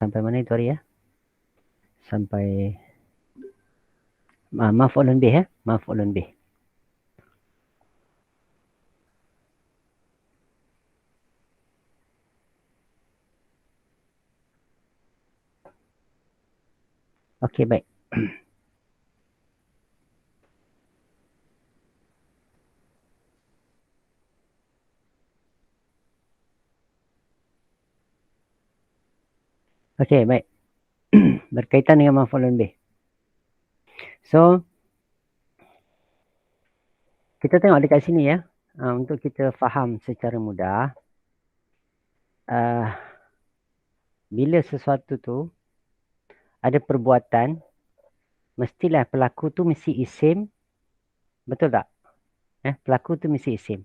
Sampai mana itu hari ya? Sampai maf'ulun bih ya, maf'ulun bih. Okey, baik. Okey, baik. Berkaitan dengan maf'ulun bih. So, kita tengok dekat sini ya. Untuk kita faham secara mudah. Bila sesuatu tu ada perbuatan, mestilah pelaku tu mesti isim. Betul tak? Pelaku tu mesti isim.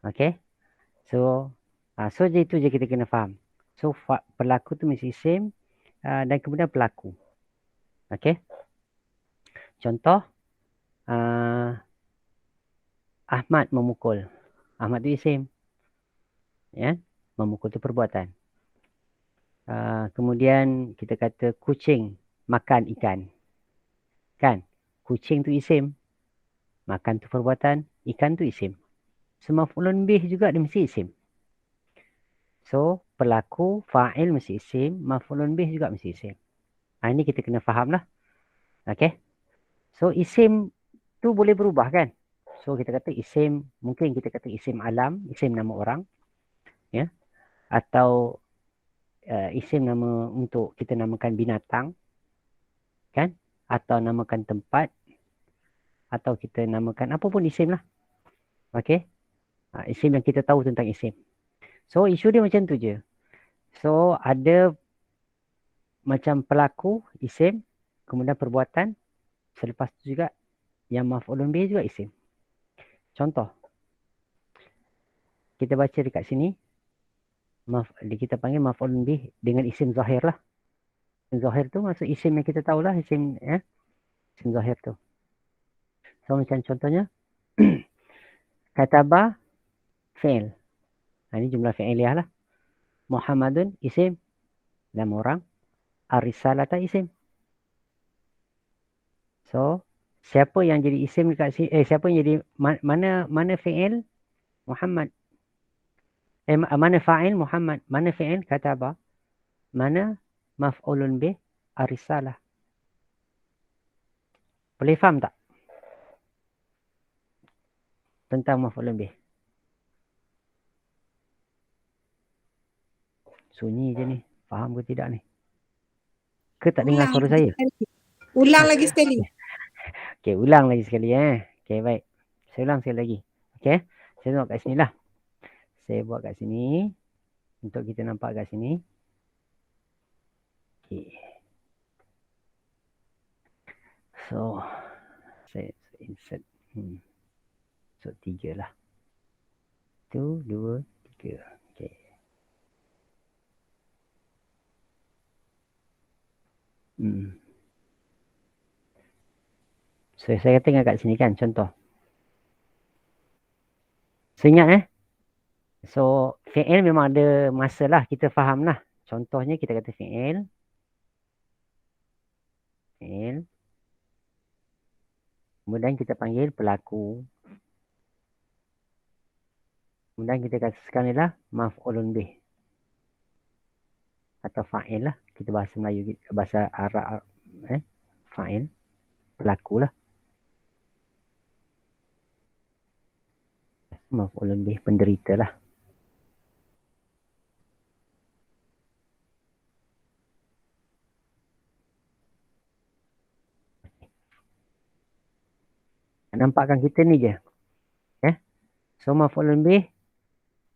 Okey? So, je itu je kita kena faham. So, pelaku tu mesti isim dan kemudian pelaku. Okey? Contoh, Ahmad memukul. Ahmad tu isim. Ya, memukul tu perbuatan. Kemudian kita kata kucing makan ikan. Kan? Kucing tu isim. Makan tu perbuatan. Ikan tu isim. So, maf'ulun bih juga dia mesti isim. So, pelaku, fa'il mesti isim. Maf'ulun bih juga mesti isim. Ini kita kena faham lah. Okay? So, isim tu boleh berubah kan? So, kita kata isim, mungkin kita kata isim alam, isim nama orang. Ya. Atau isim nama untuk kita namakan binatang. Kan? Atau namakan tempat. Atau kita namakan apa pun isim lah. Okay? Isim yang kita tahu tentang isim. So, isu dia macam tu je. So, ada macam pelaku, isim. Kemudian perbuatan. Selepas tu juga, yang maf'ulun bih juga isim. Contoh. Kita baca dekat sini. Kita panggil maf'ulun bih dengan isim zahir lah. Isim zahir tu maksud isim yang kita tahulah. Isim zahir tu. So, macam contohnya. Kataba fi'il. Ini jumlah fi'iliyah lah. Muhammadun isim. Nama orang. Ar-risalata isim. So, siapa yang jadi isim dekat sini? Siapa yang jadi mana fi'il? Muhammad. Mana fa'il? Muhammad. Mana fi'il? Kataba. Mana maf'ulun bih? Ar-risalah. Boleh faham tak? Tentang maf'ulun bih. Sunyi je ni. Faham ke tidak ni? Ke tak dengar Ulang suara lagi saya? sekali. Ulang lagi sekali. Okey, ulang lagi sekali Okey, baik. Saya ulang sekali lagi. Okey. Saya tengok kat sini lah. Saya buat kat sini. Untuk kita nampak kat sini. Okey. So, saya insert. So, 3 lah. 1, 2, 3. Okey. So, saya tengok kat sini kan, contoh. Saya ingat So, fi'il memang ada masa lah. Kita faham lah. Contohnya kita kata fi'il. Fi'il. Kemudian kita panggil pelaku. Kemudian kita kata sekali lah maf'ulun bih. Atau fa'il lah. Kita bahasa Melayu, bahasa Arab. Fa'il. Pelaku lah. Maf'ulun bih. Penderita lah. Nampakkan kita ni je. So, maf'ulun bih.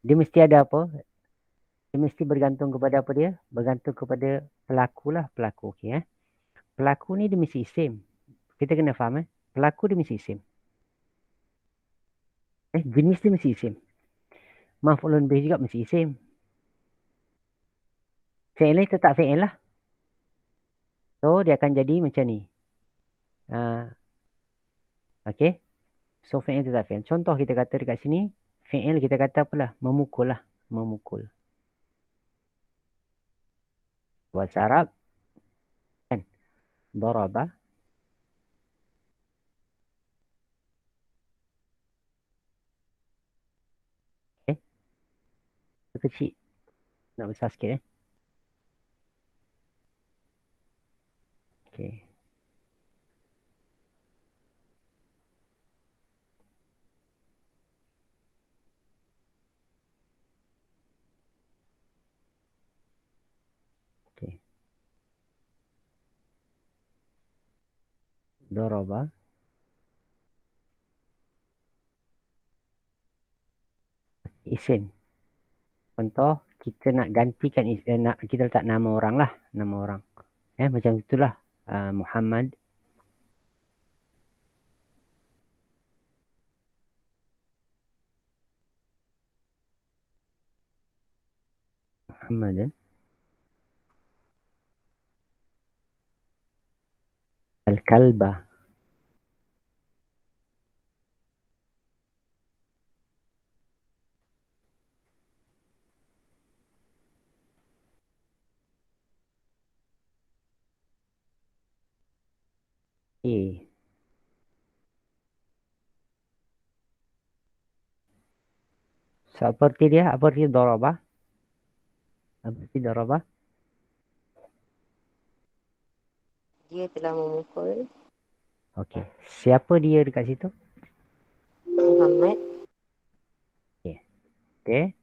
Dia mesti ada apa? Dia mesti bergantung kepada apa dia? Bergantung kepada pelaku lah. Pelaku. Okay, Pelaku ni dia mesti isim. Kita kena faham Pelaku dia mesti isim. Jenis dia mesti isim. Maf'ulun bih juga mesti isim. Fi'il ni tetap fi'il lah. So, dia akan jadi macam ni. Okay. So, fi'il tetap fi'il. Contoh kita kata dekat sini. Fi'il kita kata apalah? Memukul lah. Memukul. Bahasa Arab kan. Daraba. Okay. Kecil. Nak besar sikit Okay. Okay. Daraba. Isim. Contoh, kita nak gantikan, nak kita letak nama orang lah. Nama orang. Macam itulah. Muhammad. Muhammad. Al-Kalba. Eh. Seperti dia, apa arti daraba? Apa arti daraba? Dia telah memukul Okey. Siapa dia dekat situ? Muhammad. Okey.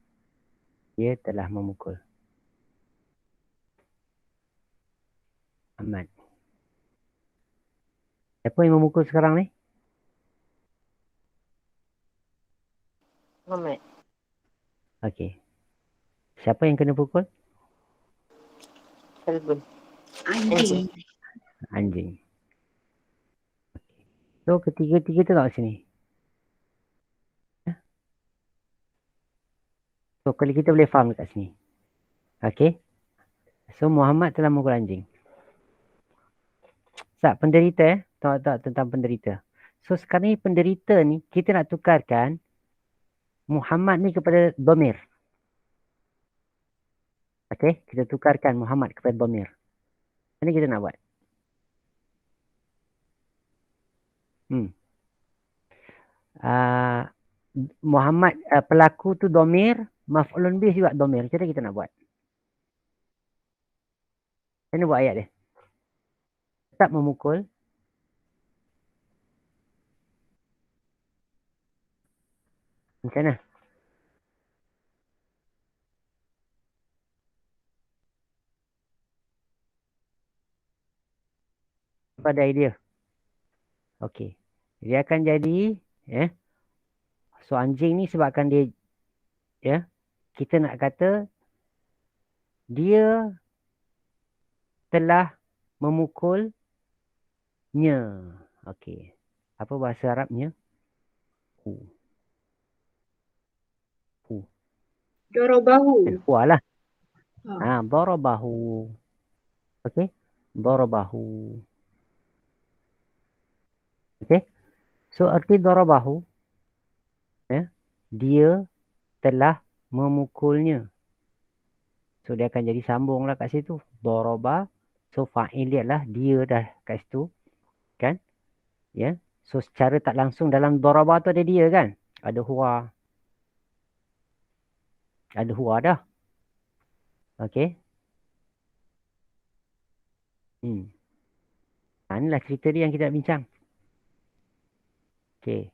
Dia telah memukul Muhammad. Siapa yang memukul sekarang ni? Muhammad. Okey. Siapa yang kena pukul? Kalbun. Anjing. Anjing. So, ketiga-tiga tu kat sini. So, kalau kita boleh faham dekat sini. Okey. So, Muhammad telah memukul anjing. Tak, penderita tak tentang penderita. So, sekarang ni penderita ni, kita nak tukarkan Muhammad ni kepada Domir. Okey, kita tukarkan Muhammad kepada Domir. Ini kita nak buat. Muhammad, pelaku tu Domir, maf'ulun bih juga Domir. Macam mana kita nak buat? Macam mana buat ayat dia? Tetap memukul. Macam mana? Pada idea. Okey. Dia akan jadi, so anjing ni sebabkan dia, kita nak kata dia telah memukulnya. Okey. Apa bahasa Arabnya? Dorobahu. Huwa lah. Darabahu. Okey. Darabahu. Okey. So arti darabahu, dia telah memukulnya. So dia akan jadi sambung lah kat situ. Daraba. So fa'il dia lah, dia dah kat situ. Kan? Ya. So secara tak langsung dalam daraba tu ada dia kan? Ada huwa. Ada huwa dah. Okey. Inilah cerita dia yang kita nak bincang. Okey.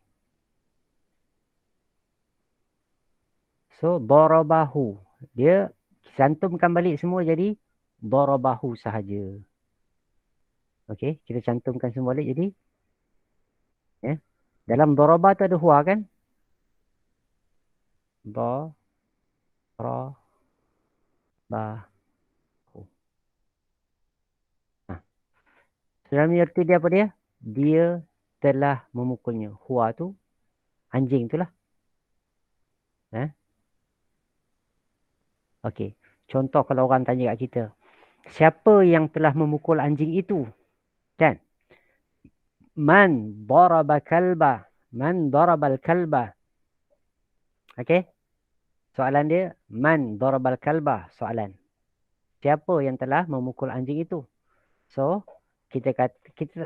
So darabahu. Dia cantumkan balik semua jadi darabahu sahaja. Okey, kita cantumkan semua balik jadi dalam daraba tu ada huwa kan? Darabahu. Dalam arti dia apa dia? Dia telah memukulnya. Huwa tu anjing tu lah. Okey. Contoh kalau orang tanya kat kita, siapa yang telah memukul anjing itu? Kan? Man daraba kalba. Man darabal kalba. Okey? Soalan dia, man darabal kalba? Soalan. siapa yang telah memukul anjing itu. So, kita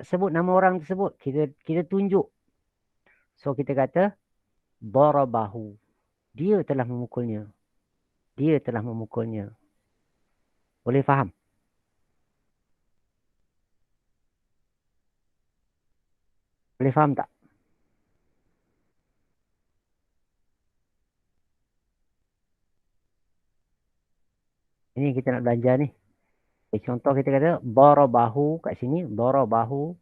sebut nama orang tersebut. Kita tunjuk. So, kita kata darabahu. Dia telah memukulnya. Dia telah memukulnya. Boleh faham? Boleh faham tak? Ini kita nak belajar ni. Contoh kita kata darabahu kat sini. Darabahu.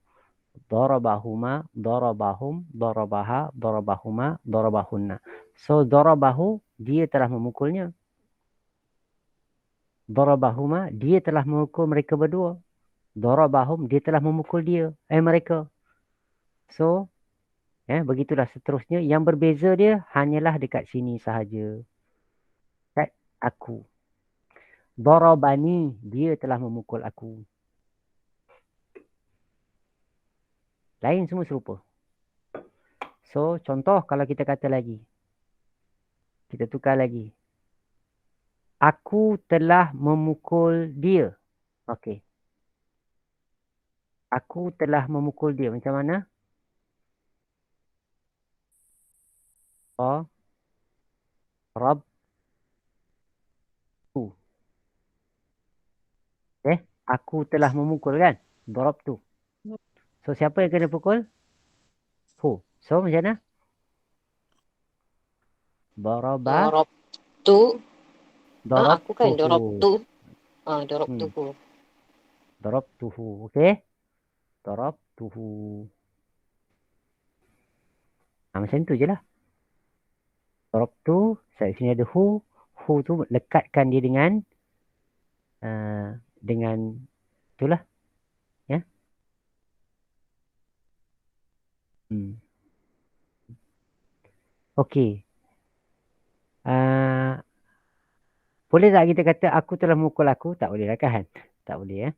Darabahuma. Darabahum. Darabaha. Darabahuma. Darabahunna. So, darabahu. Dia telah memukulnya. Darabahuma. Dia telah memukul mereka berdua. Darabahum. Dia telah memukul dia. Mereka. So, begitulah seterusnya. Yang berbeza dia hanyalah dekat sini sahaja. Kat aku. Darabani. Dia telah memukul aku. Lain semua serupa. So, contoh kalau kita kata lagi. Kita tukar lagi. Aku telah memukul dia. Okey. Aku telah memukul dia. Macam mana? Oh. Rabtu. Aku telah memukul kan? Darabtu. So, siapa yang kena pukul? Hu. So, macam mana? Daraba. Darabtu. Aku kan Darabtuhu. darabtu. Darabtuhu. Darabtuhu. Okey? Darabtuhu. Macam tu je lah. Darabtu. Sini ada hu. Hu tu lekatkan dia dengan itulah. Ya. Okey. Boleh tak kita kata aku telah memukul aku? Tak boleh lah kan? Tak boleh ya.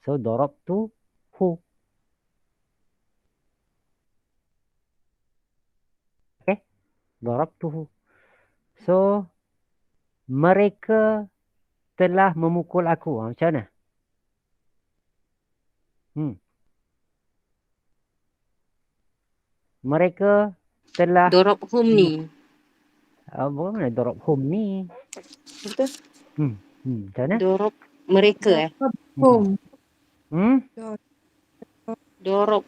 So, darabtu hu. Okay? Darabtuhu. So, mereka telah memukul aku. Macam mana? Mereka telah... Darabhum ni. Bagaimana darabhum ni? Betul? Macam mana? Darab mereka Home. Darab.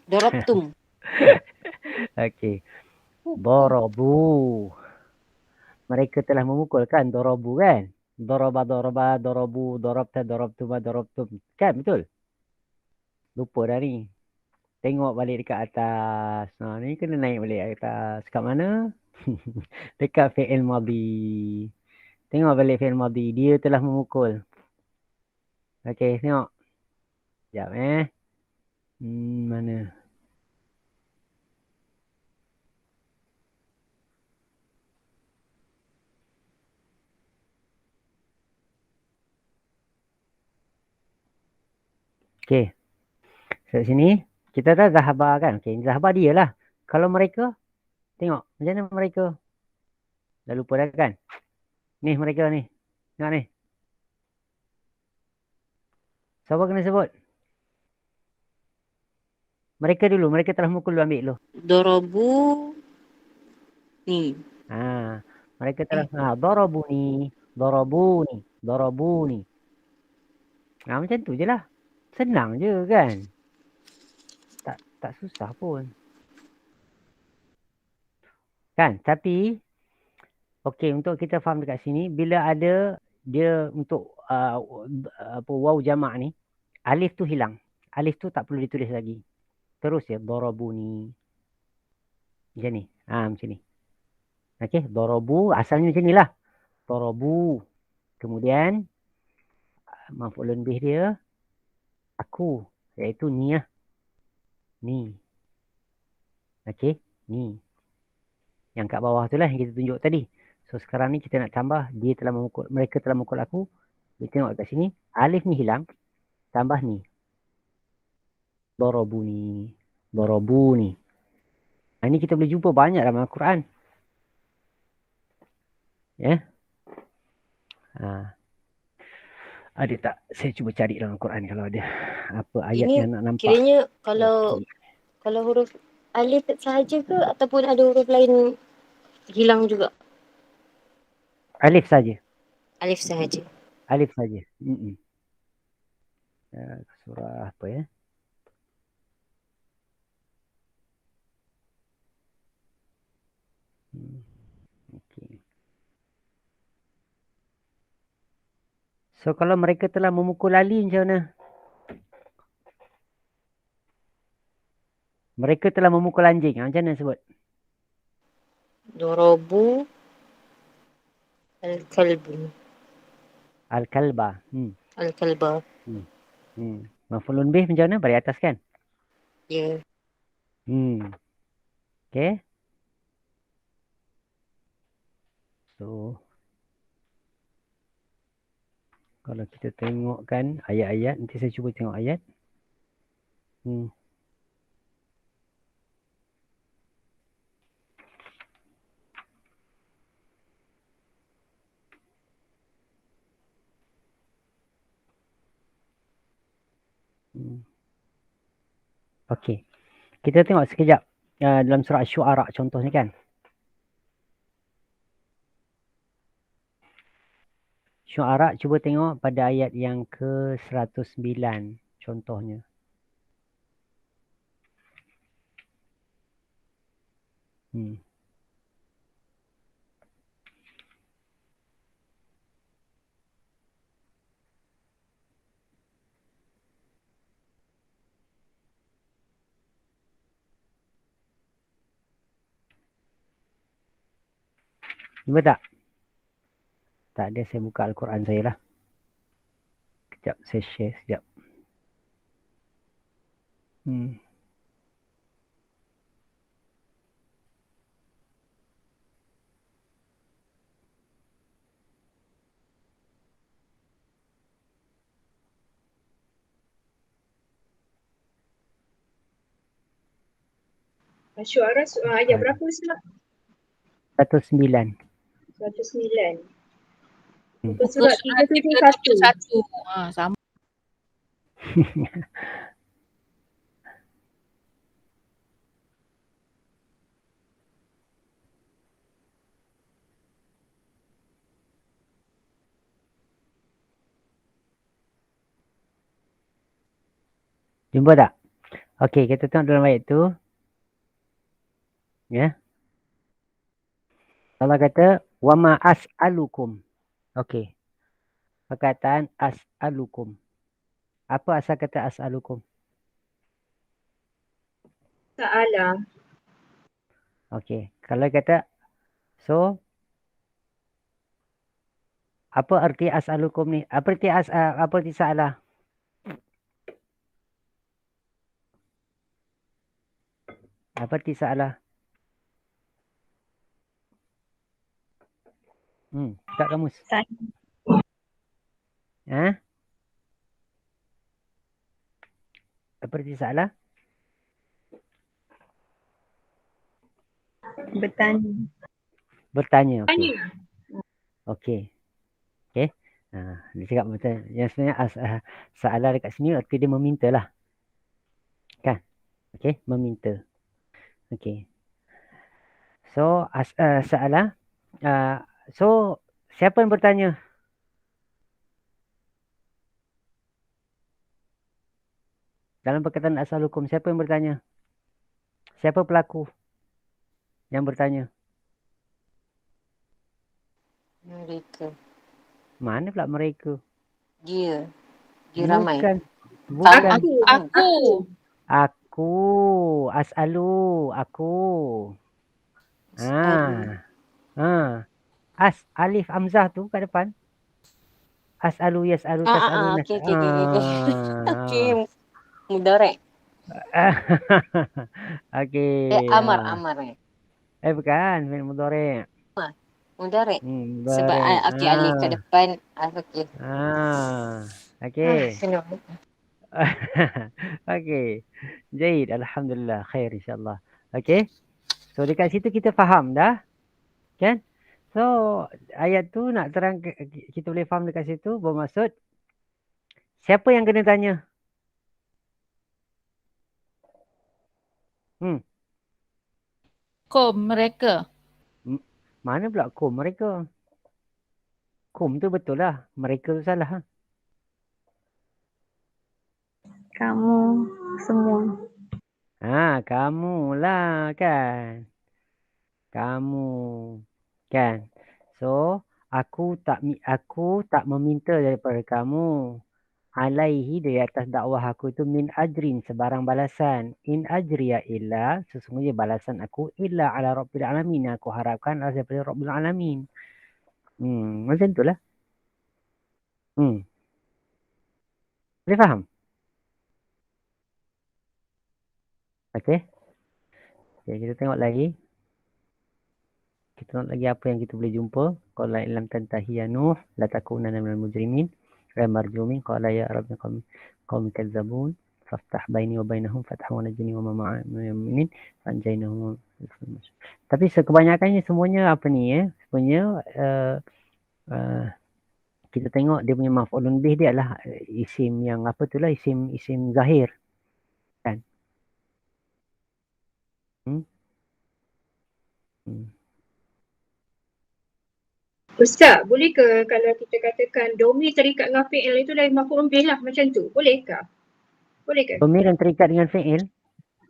Darabtum. Okey. Darabu. Mereka telah memukul kan? Darabu kan? Daraba, darabu, darabta, darabtuma, darabtum. Kan betul? Lupa dah ni. Tengok balik dekat atas. Ni kena naik balik atas. Kat mana? Dekat fi'il madhi. Tengok balik fi'il madhi. Dia telah memukul. Okey, tengok. Sekejap mana? Okey. Kat sini. Kita dah zahaba kan? Okey, zahaba dia lah. Kalau mereka, tengok. Macam mana mereka? Dah lupa dah kan? Ni mereka ni. Tengok ni. Siapa kena sebut? Mereka dulu. Mereka telah memukul dulu. Ambil dulu. Darabu ni. Mereka telah. Darabu ni. Darabu ni. Darabu ni. Macam tu je lah. Senang je kan? Tak susah pun. Kan? Tapi, okey, untuk kita faham dekat sini, bila ada dia untuk waw jamak ni, alif tu hilang. Alif tu tak perlu ditulis lagi. Terus ya, darabu ni. Macam ni. Macam ni. Okey, darabu, asalnya macam ni lah. Darabu. Kemudian, maf'ulun bih dia, aku. Iaitu ni lah. Ni. Okey, ni. Yang kat bawah tu lah yang kita tunjuk tadi. So, sekarang ni kita nak tambah, mereka telah memukul aku. Kita tengok kat sini, alif ni hilang. Tambah ni. Darabu ni. Darabu ni. Ini kita boleh jumpa banyak dalam Al-Quran. Ya. Ada tak? Saya cuba cari dalam Quran kalau ada apa ayat Ini yang nak nampak. kiranya kalau Okey. kalau huruf alif sahaja ke ataupun ada huruf lain hilang juga? Alif saja. Alif sahaja. Alif saja. Surah apa ya? Okey. So kalau mereka telah memukul Ali macam mana? Mereka telah memukul anjing. Macam mana sebut? Dorobu al-kalbu. Al-Kalba. Al-kalba. Maf'ulun bih macam mana? Baris atas kan? Ya. Okay. So kalau kita tengokkan ayat-ayat, nanti saya cuba tengok ayat. Okey. Kita tengok sekejap dalam surah Asy-Syu'ara contohnya kan. Syu'ara cuba tengok pada ayat yang ke-109 contohnya. Cuba tak? Tak ada, saya buka Al-Quran saya lah. Sekejap, saya share sekejap. Syuara ayat berapa Ustaz? 109. 109. Muka Surat 371. Sama. Jumpa tak? Okey, kita tengok dalam ayat tu. Ya. Allah kata, wa ma as'alukum. Okey. Perkataan as'alukum. Apa asal kata as'alukum? Ta'ala. Okey. Kalau kata, so, apa arti as'alukum ni? Apa arti sa'alah? Apa arti sa'alah? Tak kamus. Ha? Apa arti sa'alah? Bertanya. Bertanya, okey. Okey. Okey. Dia cakap betul. Yang sebenarnya sa'alah dekat sini arti dia meminta lah. Kan? Okey, meminta. Okey. So, sa'alah. So, siapa yang bertanya? Dalam perkataan as'alukum, siapa yang bertanya? Siapa pelaku yang bertanya? Mereka. Mana pula mereka? Dia ramai. Bukan. Aku. As'alu. Aku. Alif hamzah tu kat depan. As'alu yas'alu tas'alu Okey. Okey. Mudarek. Okey. Amar. Bukan, fi'il mudhari'. Mudarek. Mudhari'. Sebab alif kat depan. Okey. Okey. Kena. Okey. Jaid, alhamdulillah, khair insya-Allah. Okey. So dekat situ kita faham dah. Kan? So So, ayat tu nak terang, kita boleh faham dekat situ, bermaksud, siapa yang kena tanya? Mereka. Mana pula kum mereka? Kum tu betul lah. Mereka tu salah. Kamu semua. Kamu lah kan. Kamu. Kan. So, aku tak meminta daripada kamu. Alaihi di atas dakwah aku itu min ajrin sebarang balasan. In ajriya illa sesungguhnya balasan aku illa ala rabbil alamin. Aku harapkan adalah daripada rabbil alamin. Macam itulah. Boleh faham? Okey. Okay, kita tengok lagi. Kita tengok lagi apa yang kita boleh jumpa. Qala illam tantahi ya Nuh la takunanna minal mujrimin. Marjumin qala ya rabbi qaumi kadzabun faftah baini wa bainahum fathan wa najini wa ma ma'aminin fanjainahum. Tapi kebanyakannya semuanya apa ni ya? Semuanya kita tengok dia punya maf'ulun bih dia adalah isim yang apa tu lah, isim zahir. Kan? Ustaz, boleh ke kalau kita katakan domi terikat dengan fi'il itu dari maf'ul bih lah macam tu? Bolehkah? Boleh ke? Domir yang terikat dengan fi'il.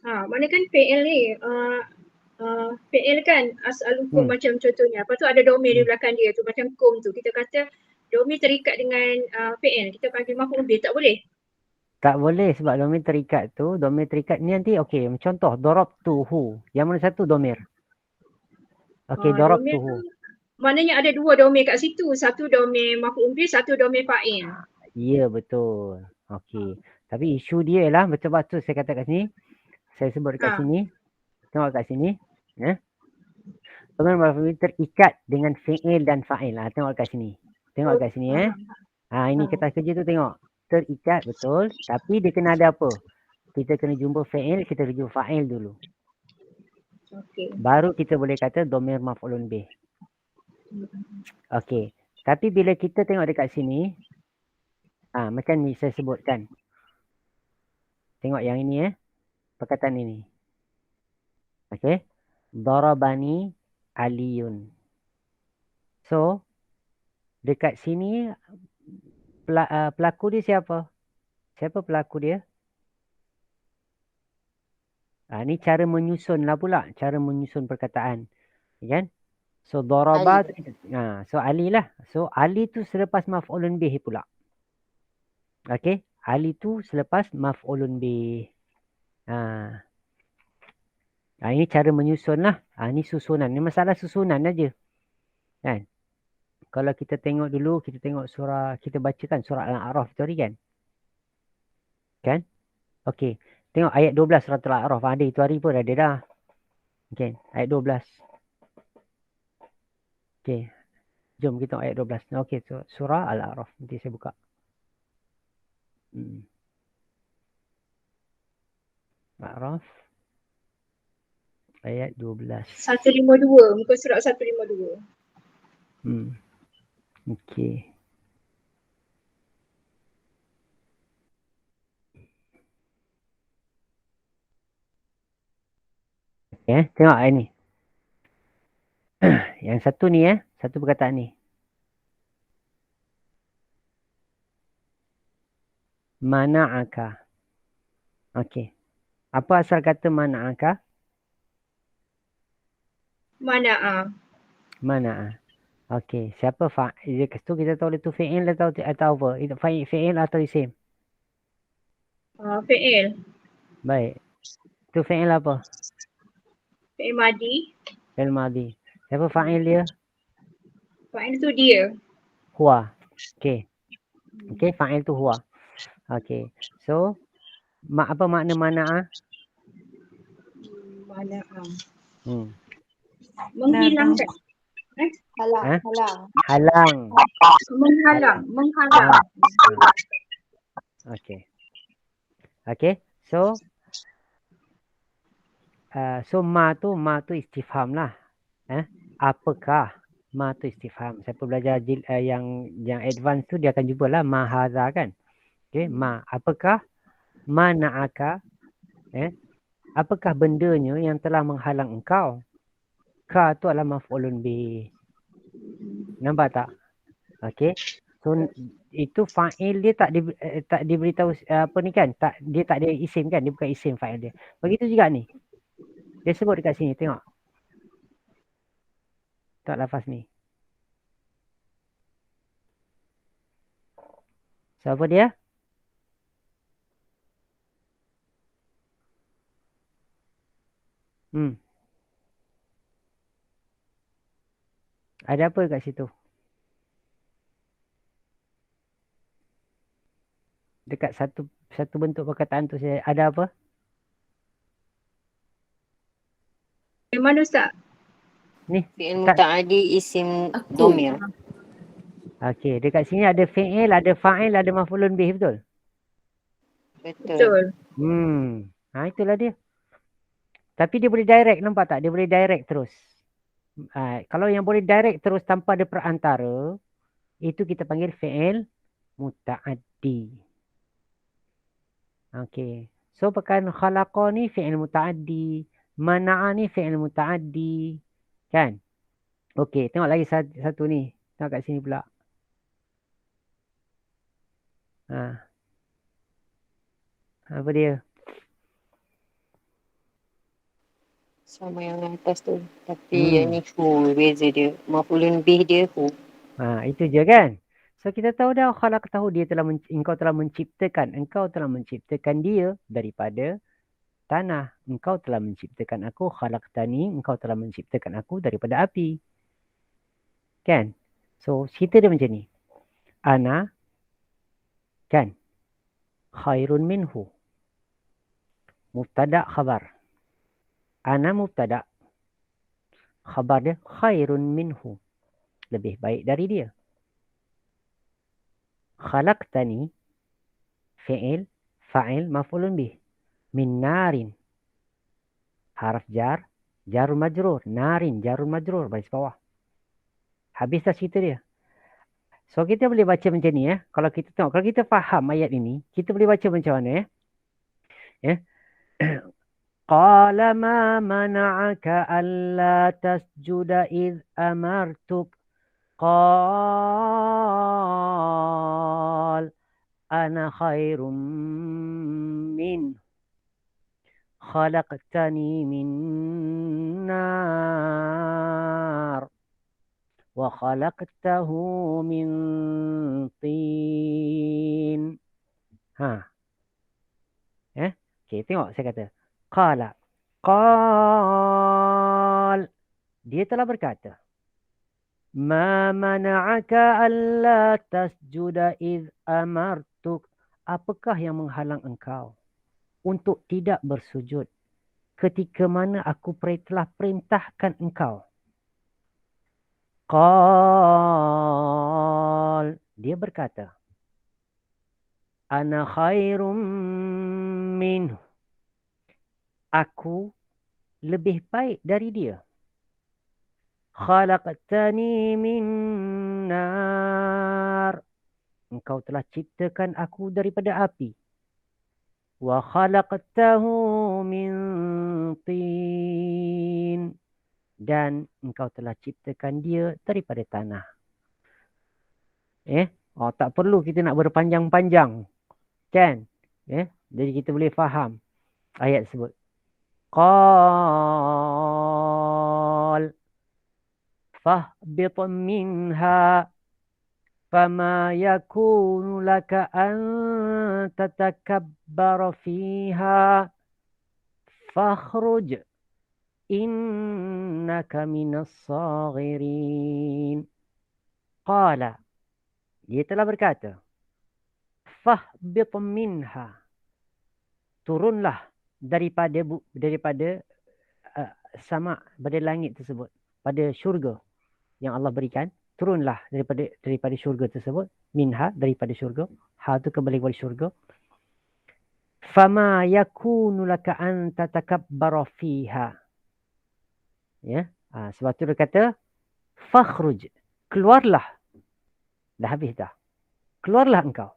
Mana kan fi'il ni fi'il kan as'alukum macam contohnya. Lepas tu ada domir di belakang dia tu macam kum tu. Kita kata domir terikat dengan fi'il. Kita panggil maf'ul bih, tak boleh? Tak boleh sebab domir terikat tu, domir terikat ni nanti okey, contoh darabtuhu. Yang mana satu domir? Okey, darabtuhu. Maknanya ada dua domir kat situ. Satu domir maf'ul bih, satu domir fa'il. Ya, betul. Okey. Tapi isu dia lah betul-betul saya kata kat sini. Saya sebut dekat sini. Tengok kat sini. Domir maf'ul bih terikat dengan fi'il dan fa'il. Tengok kat sini. Tengok kat sini ini kertas kerja tu tengok. Terikat betul. Tapi dia kena ada apa? Kita kena jumpa fi'il, kita kena jumpa fa'il dulu. Okay. Baru kita boleh kata domir maf'ulun bih. Okey. Tapi bila kita tengok dekat sini, macam ni saya sebutkan. Tengok yang ini perkataan ini. Okey. Darabani Aliyun. So, dekat sini pelaku dia siapa? Siapa pelaku dia? Ni cara menyusun lah pula. Cara menyusun perkataan. Kan? So, daraba. So, Ali lah. So, Ali tu selepas maf'ulun bih pula. Okey. Ali tu selepas maf'ulun bih. Ini cara menyusun lah. Ini susunan. Ini masalah susunan aja. Kan? Kalau kita tengok dulu, kita tengok surah, kita bacakan surah Al-A'raf tu hari kan? Kan? Okey. Tengok ayat 12 surah Al-A'raf. Ada itu hari pun ada dah. Okey. Ayat 12. Okey. Jom kita tengok ayat 12. Okey. So, surah Al-A'raf. Nanti saya buka. Al-A'raf. Ayat 12. 152. Muka surat 152. Okey. Tengok ayat ni. Yang satu ni satu perkataan ni. Mana'aka. Okey. Apa asal kata mana'aka? Mana'a. Okey. Siapa fa'il? Tu kita tahu itu fi'il atau apa? Itu fi'il atau isim? Fi'il. Baik. Itu fi'il apa? Fi'il madi. Fi'il madi. Siapa fa'il dia? Fa'il tu dia. Huwa. Okey. Okey, fa'il tu huwa. Okey. So, apa makna mana'a? Mana'a. Menghilangkan. Halang. Menghalang. Okey. Okey. So, ma tu istifham lah. Apakah? Ma tu istifham. Siapa belajar yang advance tu dia akan jumpa lah ma hadza kan. Okey, ma apakah, mana'aka, apakah bendanya yang telah menghalang engkau? Ka tu adalah maf'ulun bih. Nampak tak? Okey. So itu fa'il dia tak diberitahu apa ni kan? Dia tak ada isim kan? Dia bukan isim fa'il dia. Begitu juga ni. Dia sebut dekat sini, tengok. Tak lafaz ni. Siapa dia? Ada apa kat situ? Dekat satu bentuk perkataan tu saya ada apa? Yang mana Ustaz? Ni. Fi'il muta'addi isim domir. Okey, dekat sini ada fi'il, ada fa'il, ada maf'ulun bih, betul? Betul. Itulah dia. Tapi dia boleh direct, nampak tak? Dia boleh direct terus. Kalau yang boleh direct terus tanpa ada perantara, itu kita panggil fi'il muta'addi. Okey. So perkataan khalaqa ni fi'il muta'addi, mana'a ni fi'il muta'addi. Kan? Okey, tengok lagi satu ni. Tengok kat sini pula. Apa dia? Sama yang atas tu. Tapi yang ni hu, beza dia. Maf'ulun bih dia hu. Itu je kan? So kita tahu dah khalaqtahu, engkau telah menciptakan dia daripada tanah. Engkau telah menciptakan aku, khalaqtani, engkau telah menciptakan aku daripada api. Kan? So cerita dia macam ni. Ana kan khairun minhu. Mubtada khabar. Ana mubtada. Khabar dia khairun minhu. Lebih baik dari dia. Khalaqtani fi'il, fa'il, maf'ulun bih. Min narin. Haraf jar, jarun majrur. Narin, jarun majrur. Baris bawah. Habis dah cerita dia. So kita boleh baca macam ni ya. Kalau kita tengok, kalau kita faham ayat ini, kita boleh baca macam mana ya. Qala ma mana'aka alla tasjuda idh amartuk. Qal ana khairum min. Khalaqtani min nar. Wa khalaqtahu min tin. Okay, tengok saya kata. Qala. Qal. Dia telah berkata. Ma mana'aka alla tasjuda idh amartuk. Apakah yang menghalang engkau untuk tidak bersujud ketika mana aku telah perintahkan engkau? Qal. Dia berkata. Ana khairum minhu. Aku lebih baik dari dia. Khalaqtani min nar. Engkau telah ciptakan aku daripada api. Wa khalaqtahu min tin. Dan engkau telah ciptakan dia daripada tanah. Tak perlu kita nak berpanjang-panjang. Kan? Jadi kita boleh faham ayat tersebut. Qal fahbit minha fama yakunu laka an tatakabbara fiha fakhruj innaka minas saghirin. Qala. Dia telah berkata. Fahbit minha. Turunlah daripada sama pada langit tersebut, pada syurga yang Allah berikan, turunlah daripada syurga tersebut, minha, daripada syurga, ha tu kembali kepada syurga. Fama yakunu laka an tatakabbara fiha. Sebab tu dia kata Fakhruj. Keluarlah. Dah habis dah. Keluarlah engkau.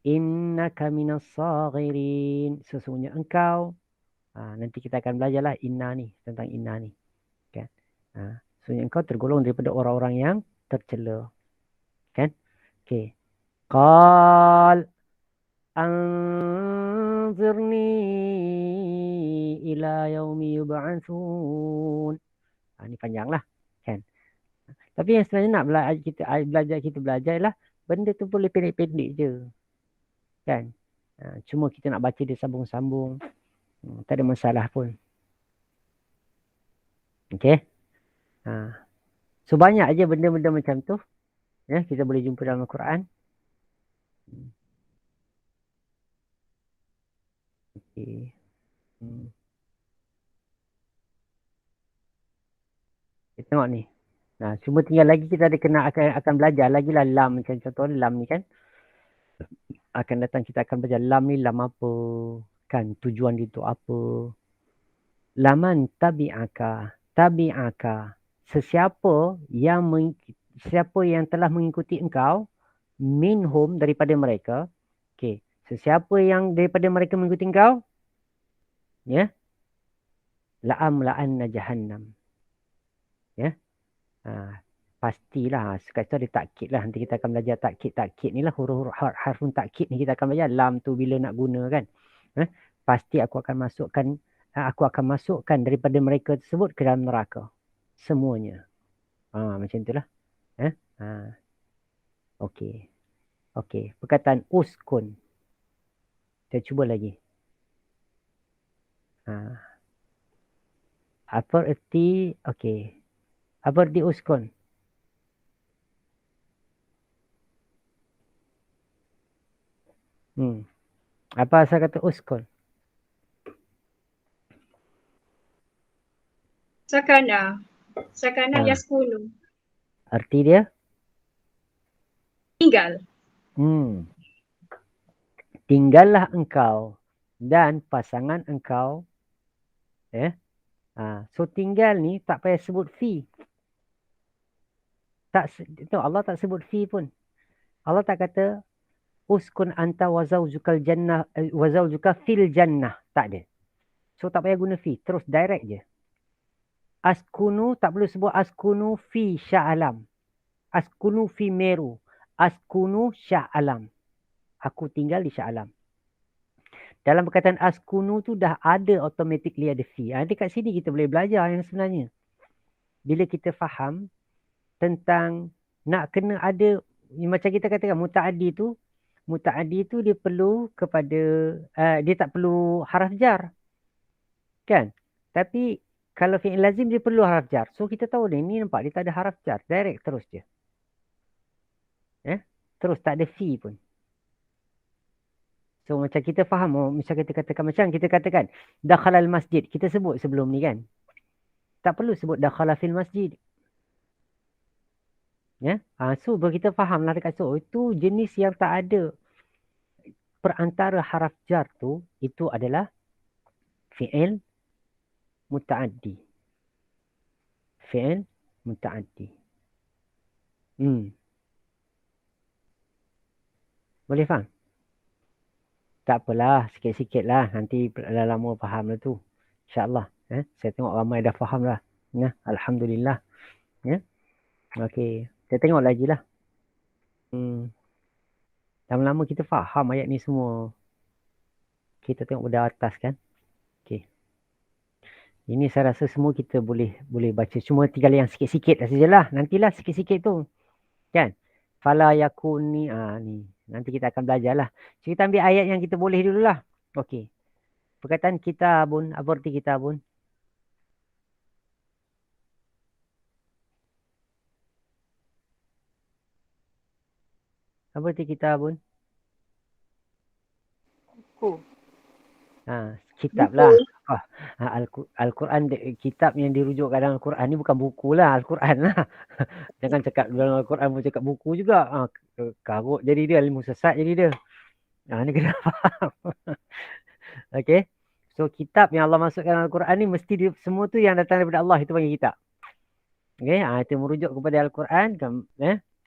Innaka minas saghirin. Sesungguhnya engkau. Nanti kita akan belajarlah inna ni. Tentang inna ni. Kan? Sesungguhnya engkau tergolong daripada orang-orang yang tercela. Kan? Okay. Qal anzirni ila yaumi yub'atsun. Ini panjang lah. Kan? Tapi yang sebenarnya nak kita belajar lah. Benda tu boleh pendek-pendek je. Kan? Cuma kita nak baca dia sambung-sambung. Tak ada masalah pun. Okay. So banyak aja benda-benda macam tu. Ya, kita boleh jumpa dalam Al-Quran. Okay. Kita tengok ni. Cuma tinggal lagi kita ada akan belajar lagi lah lam. Macam contoh lam ni kan. Akan datang kita akan belajar lam ni lam apa. Kan tujuan dia tu apa. Laman tabi'aka. Tabi'aka. Siapa yang telah mengikuti engkau. Minhum daripada mereka. Okay. Sesiapa yang daripada mereka mengikuti engkau. Ya. La'amla'anna jahannam. Ya. Pastilah. Sekarang ada takkid lah. Nanti kita akan belajar takkid ni lah. Huruf harfun takkid ni kita akan belajar. Lam tu bila nak guna kan. Pasti aku akan masukkan daripada mereka tersebut ke dalam neraka. Semuanya. Macam itulah. Okey. Okey. Perkataan uskun. Kita cuba lagi. Apa erti? Okey. Apa erti uskun? Apa asal kata uskun? Sakana. Sakana yaskunu. Arti dia? Tinggal. Tinggallah engkau dan pasangan engkau. So tinggal ni tak payah sebut fi. Allah tak sebut fi pun. Allah tak kata uskun anta wa zawjukal jannah wa zawjuka fil jannah. Tak ada. So tak payah guna fi. Terus direct je. Askunu tak perlu sebut askunu fi Shah Alam. Askunu fi Meru. Askunu Shah Alam. Aku tinggal di Shah Alam. Dalam perkataan askunu tu dah ada automatically ada fi. Dekat sini kita boleh belajar yang sebenarnya. Bila kita faham tentang nak kena ada, macam kita katakan muta'addi tu dia perlu kepada, dia tak perlu haraf jar. Kan? Tapi kalau fi'il lazim dia perlu haraf jar. So kita tahu ni nampak dia tak ada haraf jar. Direct terus je. Terus tak ada fi pun. So macam kita faham, macam kita katakan dakhalal masjid. Kita sebut sebelum ni kan. Tak perlu sebut dakhala fil masjid. So kita faham lah dekat so itu jenis yang tak ada perantara haraf jar tu, itu adalah fi'il muta'addi. Fi'il muta'addi. Boleh faham? Tak apalah, sikit-sikit lah. Nanti dah lama faham lah tu. InsyaAllah. Saya tengok ramai dah faham lah. Alhamdulillah. Okey. Kita tengok lagi lah. Lama-lama kita faham ayat ni semua. Kita tengok pada atas kan. Okey. Ini saya rasa semua kita boleh baca. Cuma tinggal yang sikit-sikit sajalah. Nantilah sikit-sikit tu. Kan? Fala yakuni. Ni. Nanti kita akan belajar lah. So, kita ambil ayat yang kita boleh dulu lah. Okey. Perkataan kitabun. Apa arti kitabun? Apa arti kitabun? Buku. Kitab lah. Al-Quran, kitab yang dirujuk dalam Al-Quran ni bukan buku lah. Al-Quran lah. Jangan cakap dalam Al-Quran pun cakap buku juga. Karut jadi dia. Ilmu sesat jadi dia. Ni kena faham. Okay. So kitab yang Allah masukkan dalam Al-Quran ni mesti dia, semua tu yang datang daripada Allah itu panggil kitab. Okay, itu merujuk kepada Al-Quran.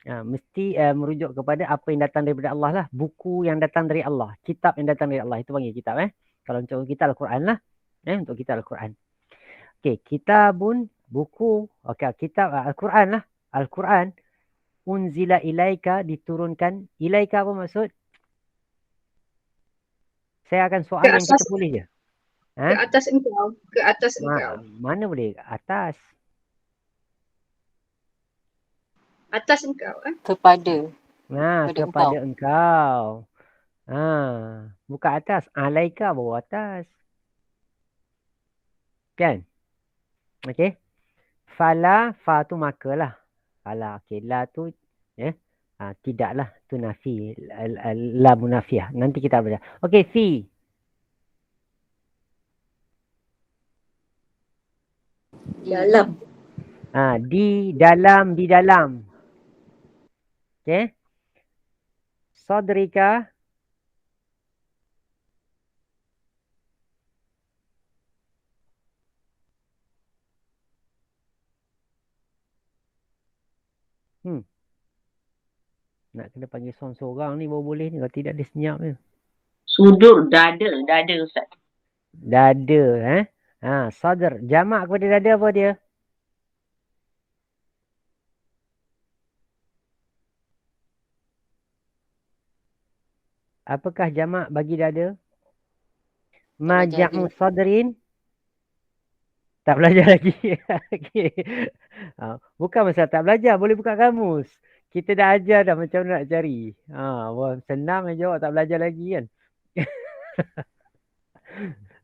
Mesti merujuk kepada apa yang datang daripada Allah lah. Buku yang datang dari Allah. Kitab yang datang dari Allah. Itu panggil kitab. Kalau untuk kita Al-Quran lah. Untuk kita Al-Quran. Okay, kitabun, buku. Okay, kitab Al-Quran lah. Al-Quran. Unzila ilaika, diturunkan. Ilaika apa maksud? Saya akan soal yang kita boleh je. Ke atas engkau. Ke atas engkau. Mana boleh? Atas. Atas engkau. Kepada. Kepada engkau. Bukan atas. Alaika bawah atas. Kan? Okey. Fala, fa tu maka lah. Fala. Okey. La tu tidaklah. Tu nafi. La munafiah. Nanti kita baca. Okey. Fi. Dalam. Di dalam. Di dalam. Okey. Sadrika. Nak kena panggil seorang-seorang ni baru boleh ni. Kalau tidak dia senyap ni. Sudur, dada. Dada Ustaz. Dada. Sadr. Jamak kepada dada apa dia? Apakah jamak bagi dada? Maja'u sadrin. Tak belajar lagi. Okay. Bukan masalah tak belajar. Boleh buka kamus. Kita dah ajar dah macam mana nak cari. Senang je jawab, tak belajar lagi kan.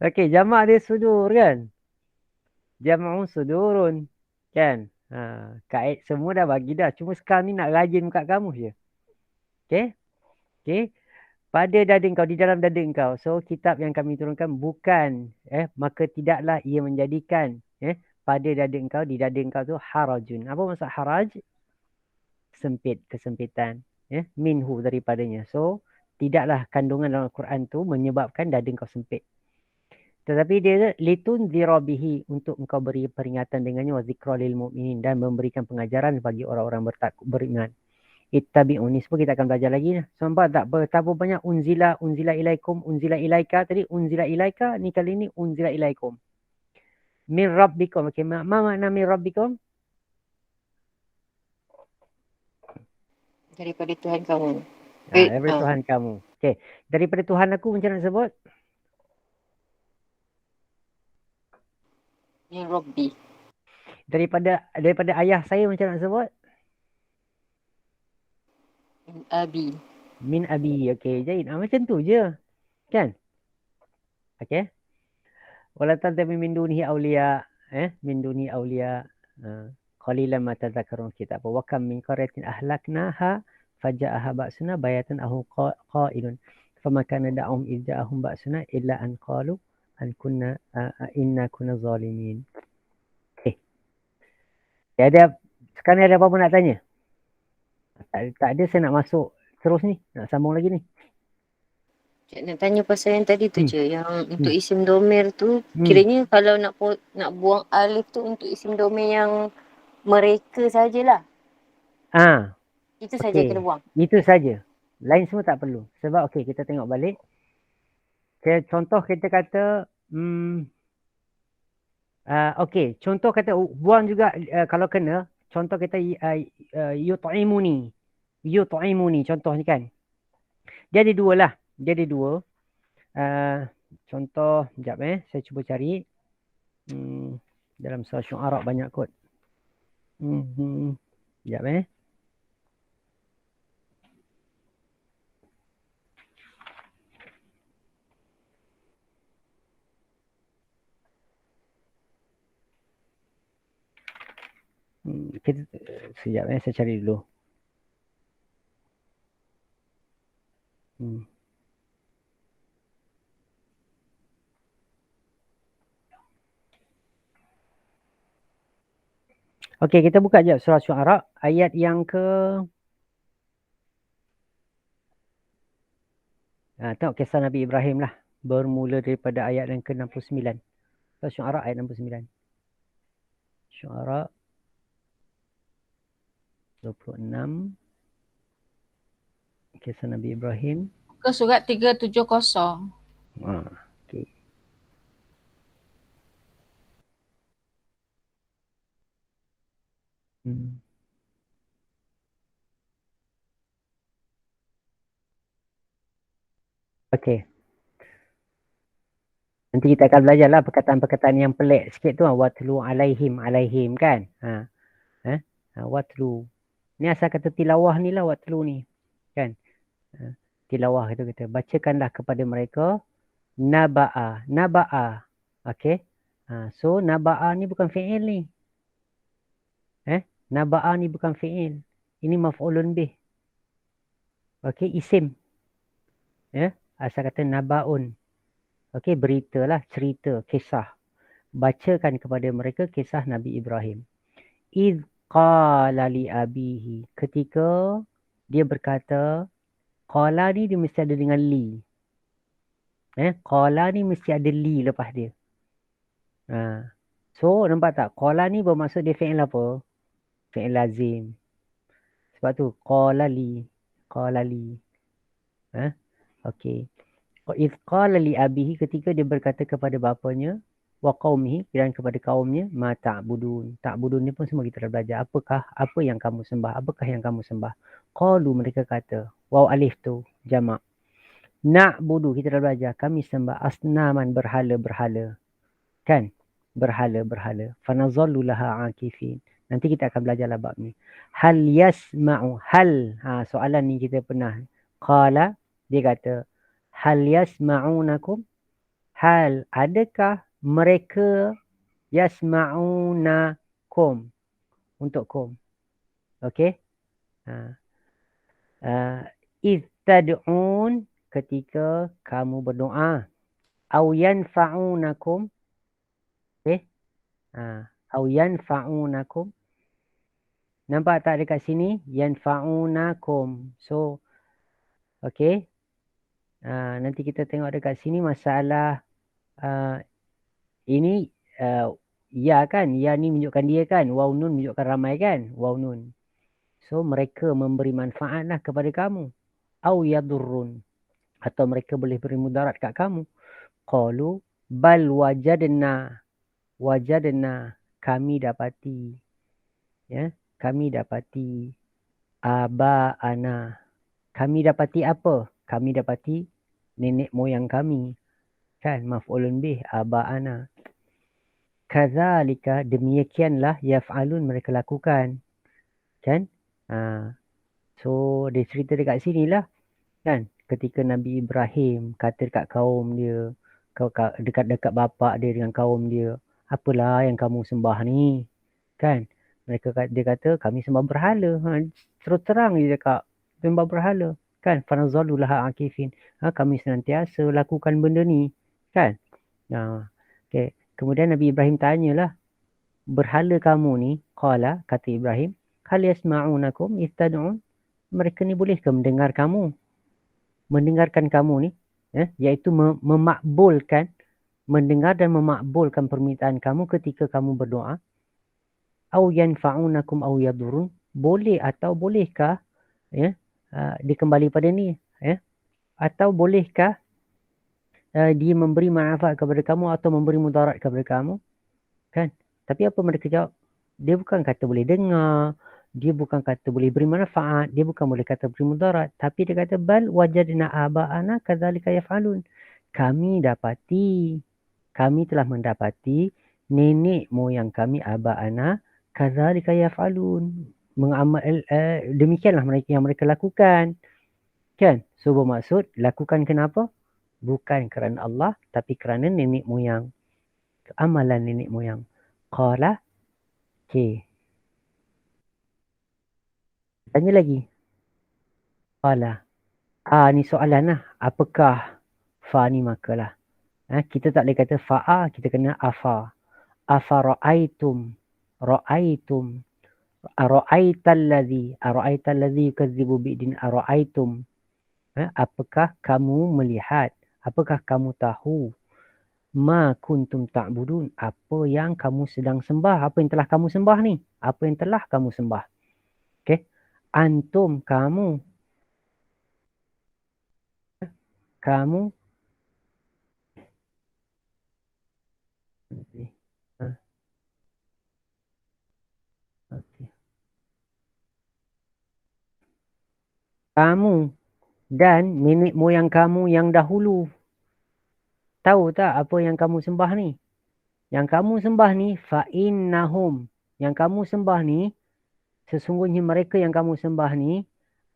Okey, jamak dia sudur kan. Jama'u sudurun. Kan. Kaid semua dah bagi dah. Cuma sekarang ni nak rajin buka kamus je. Okey. Okey. Pada dada engkau, di dalam dada engkau. So, kitab yang kami turunkan bukan, maka tidaklah ia menjadikan, pada dada engkau, di dada engkau tu harajun. Apa maksud haraj? Sempit, kesempitan. Minhu daripadanya. So, tidaklah kandungan dalam Al-Quran tu menyebabkan dada engkau sempit. Tetapi dia litun zirabihi, untuk engkau beri peringatan dengannya, wa zikra lil mu'minin, dan memberikan pengajaran bagi orang-orang beriman. Ittabi'uni. Semua kita akan belajar lagi. Sampai tak betapa banyak unzila ilaikum, unzila ilaika tadi, unzila ilaika, ni kali ni unzila ilaikum. Min rabbikum. Okay, ma makna min rabbikum? Daripada Tuhan kamu. Daripada Tuhan kamu. Okay. Daripada Tuhan aku macam nak sebut? Min Rabbi. Daripada ayah saya macam nak sebut? Min Abi. Min Abi. Okay, jadi macam tu je. Kan? Okay. Wala tattabi min dunihi awliya. Min dunihi awliya. Qalilan ma tadhakkarun. Kita apa? Wa kam min qaryatin ahlaknaha faja'aha ba'suna bayatan ahu qailun. Fama kana da'um idja'ahum ba'suna illa an qalu an kunna inna kunna zalimin. Okay. Sekarang ada apa-apa nak tanya? Tak ada, saya nak masuk terus ni. Nak sambung lagi ni. Cik nak tanya pasal yang tadi tu je. Yang untuk isim domir tu, kiranya kalau nak buang alif tu untuk isim domir yang mereka sajalah. Itu saja kena buang. Itu saja. Lain semua tak perlu. Sebab kita tengok balik. Contoh kita kata contoh kata buang juga kalau kena. Contoh kita yut'imuni. Yut'imuni contoh ni kan. Dia ada dua lah. Dia ada dua. Contoh, sekejap saya cuba cari. Dalam surah Syu'ara banyak kot. Sekejap sekejap saya cari dulu. Okey, kita buka je surah Syu'ara ayat yang ke tengok kisah Nabi Ibrahim lah, bermula daripada ayat yang ke-69. Surah Syu'ara ayat 69. Syu'ara 26. Kisah Nabi Ibrahim. Ke surat 370. Okey. Okey. Nanti kita akan belajarlah perkataan-perkataan yang pelik sikit tu. Watlu alaihim kan. Watlu. Ni asal kata tilawah ni lah watlu ni. Kan. Tilawah itu kita. Bacakanlah kepada mereka naba'a. Okey. So naba'a ni bukan fi'il ni. Naba'a ni bukan fi'il. Ini maf'ulun bih. Okey, isim. Asal kata naba'un. Okey, beritalah, cerita, kisah. Bacakan kepada mereka kisah Nabi Ibrahim. Idh qala li abihi. Ketika dia berkata, qala ni dia mesti ada dengan li. Qala ni mesti ada li lepas dia. So, nampak tak? Qala ni bermaksud dia fi'il apa? Fi'il lazim. Sebab tu, qala li. Okey. Idh qala li abihi, ketika dia berkata kepada bapanya, wa qaumihi, dan kepada kaumnya, ma ta'budun. Ta'budun ni pun semua kita dah belajar. Apa yang kamu sembah? Apakah yang kamu sembah? Qalu, mereka kata. Waw alif tu jamak. Na'budu, kita dah belajar. Kami sembah asnaman, berhala-berhala. Kan? Berhala-berhala. Fanazallu laha akifin. Nanti kita akan belajarlah bab ni. Hal yasma'u. Hal. Soalan ni kita pernah. Qala, dia kata, hal yasma'unakum? Hal, adakah mereka yasma'unakum? Untuk kum. Okey? Idh tad'un, ketika kamu berdoa. Au yanfa'unakum. Okey? Au yanfa'unakum. Nampak tak dekat sini? Yanfa'unakum. So, okey? Nanti kita tengok dekat sini masalah ini ya kan, ya ni menunjukkan dia kan, waw nun menunjukkan ramai kan, waw nun. So mereka memberi manfaat lah kepada kamu. Au yadurrun, atau mereka boleh beri mudarat kat kamu. Qalu bal wajadna, kami dapati, kami dapati aba'ana. Kami dapati apa? Kami dapati nenek moyang kami. Kan? Maf'ulun bih, aba'ana. Kadzalika, demikianlah yaf'alun, mereka lakukan. Kan? So, dia cerita dekat sini lah. Kan? Ketika Nabi Ibrahim kata dekat kaum dia, dekat bapa dia dengan kaum dia, apalah yang kamu sembah ni? Kan? Dia kata, kami sembah berhala. Terus terang dia cakap, sembah berhala. Kan? Fanazallu laha akifin. Kami senantiasa lakukan benda ni. Kan? Okay. Kemudian Nabi Ibrahim tanyalah, berhala kamu ni, qala, kata Ibrahim, hal yasma'unakum istad'un? Mereka ni boleh ke mendengar kamu? Mendengarkan kamu ni, iaitu memakbulkan, mendengar dan memakbulkan permintaan kamu ketika kamu berdoa. Au yanfa'unakum au yadurun, boleh atau bolehkah, dia kembali pada ni, atau bolehkah dia memberi manfaat kepada kamu atau memberi mudarat kepada kamu? Kan? Tapi apa mereka jawab? Dia bukan kata boleh dengar, dia bukan kata boleh beri manfaat, dia bukan boleh kata beri mudarat, tapi dia kata bal wajadna aba'ana kadzalika yaf'alun. Kami telah mendapati nenek moyang kami aba'ana kadzalika yaf'alun. Demikianlah mereka lakukan. Kan? So bermaksud lakukan kenapa? Bukan kerana Allah, tapi kerana nenek moyang. Amalan nenek moyang. Qala. Okay. Tanya lagi. Qala. Ni soalan lah. Apakah fa ni makalah? Kita tak boleh kata fa'a, kita kena afa. Afa ra'aitum. Ra'aitum. Ara'aitalladhi yukadzibu bi'din ara'aitum. Apakah kamu melihat? Apakah kamu tahu? Ma kuntum ta'budun. Apa yang kamu sedang sembah? Apa yang telah kamu sembah ni? Apa yang telah kamu sembah? Okey. Antum, kamu. Kamu. Ha. Okey. Kamu dan nenek moyang kamu yang dahulu. Tahu tak apa yang kamu sembah ni? Yang kamu sembah ni fa'innahum. Yang kamu sembah ni sesungguhnya mereka yang kamu sembah ni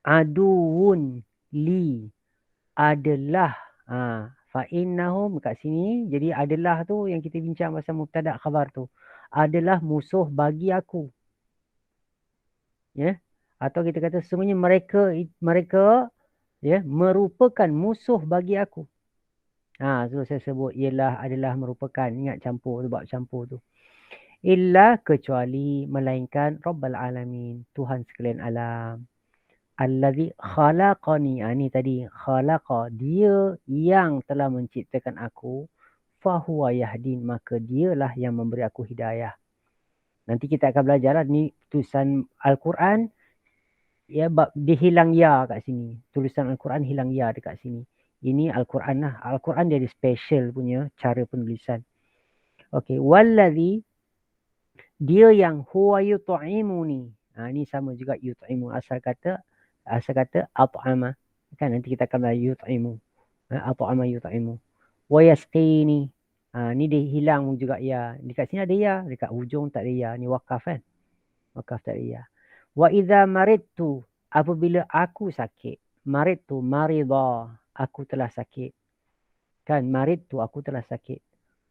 aduun li adalah fa'innahum kat sini. Jadi adalah tu yang kita bincang pasal mubtada khabar tu. Adalah musuh bagi aku. Ya. Atau kita kata sesungguhnya mereka ya merupakan musuh bagi aku. So saya sebut ialah adalah merupakan. Ingat campur tu, bab campur tu. Illa kecuali melainkan Rabbal Alamin. Tuhan sekalian alam. Allazi khalaqani. Ni tadi. Khalaqa. Dia yang telah menciptakan aku. Fahuwa yahdin. Maka dialah yang memberi aku hidayah. Nanti kita akan belajar lah. Ni tulisan Al-Quran. Ya, dia hilang ya kat sini. Tulisan Al-Quran hilang ya dekat sini. Ini Al-Quran lah. Al-Quran dia ada special punya cara penulisan. Okey. Wallazi. Dia yang huwa yut'imuni. Ni sama juga yut'imu. Asal kata at'ama. Kan nanti kita akan belajar yut'imu. At'ama yut'imu. Wa yasqini. Ni dia hilang juga ya. Dekat sini ada ya. Dekat hujung tak ada ya. Ni wakaf kan. Wakaf tak ada ya. Wa idza maridtu. Apabila aku sakit. Maridtu marida. Aku telah sakit. Kan maridtu aku telah sakit.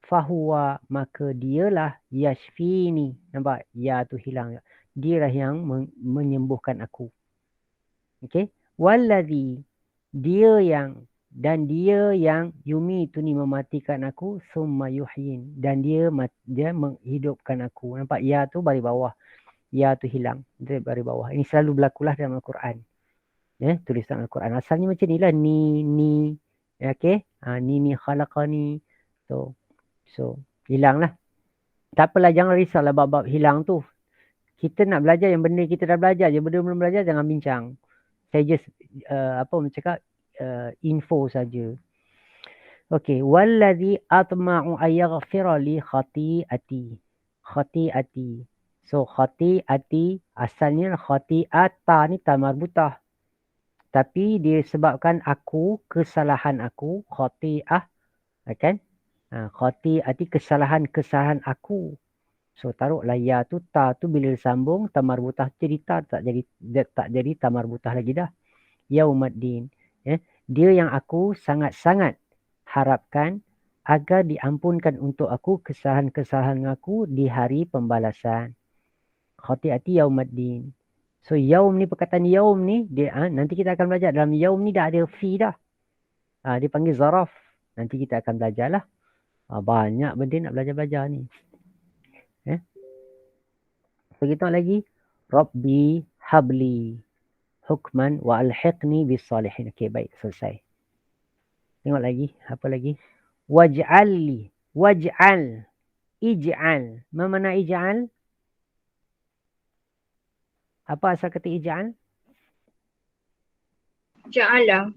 Fahuwa maka dialah yashfini. Nampak? Ya tu hilang. Dialah yang menyembuhkan aku. Okey. Wallazi. Dia yang yumituni mematikan aku. Summa yuhyin. Dan dia menghidupkan aku. Nampak? Ya tu baris bawah. Ya tu hilang. Dia baris bawah. Ini selalu berlakulah dalam Al-Quran. Tulisan Al-Quran. Asalnya macam ni lah. Ni. Okey. Ni khalaqani. So, hilang lah. Tak apalah, jangan risaulah bab-bab hilang tu. Kita nak belajar yang benda kita dah belajar je. Benda belum belajar, jangan bincang. Saya just, info saja. Okey. Wallazi atma'u ayyaghfira li khati'ati. Khati'ati. So, khati'ati, asalnya khati'ata ni tamarbutah. Tapi dia sebabkan aku, kesalahan aku, khati'ah. Kan? Khati'ati kesalahan aku. So taruhlah ya tu ta tu bila disambung tamarbutah jadi ta tak jadi tamarbutah lagi dah. Yaumaddin. Dia yang aku sangat-sangat harapkan agar diampunkan untuk aku kesalahan-kesalahan aku di hari pembalasan. Khati'ati yaumaddin. So yaum ni, perkataan yaum ni dia nanti kita akan belajar dalam yaum ni dah ada fi dah. Dia panggil zaraf. Nanti kita akan belajarlah. Banyak benda nak belajar-belajar ni. So kita lagi. Rabbi habli hukman wa alhiqni bis salihin. Okey, baik, selesai. Tengok lagi. Apa lagi? Waj'alli. Waj'al. Ij'al. Mana ij'al? Apa asal kata ij'al? Ja'ala.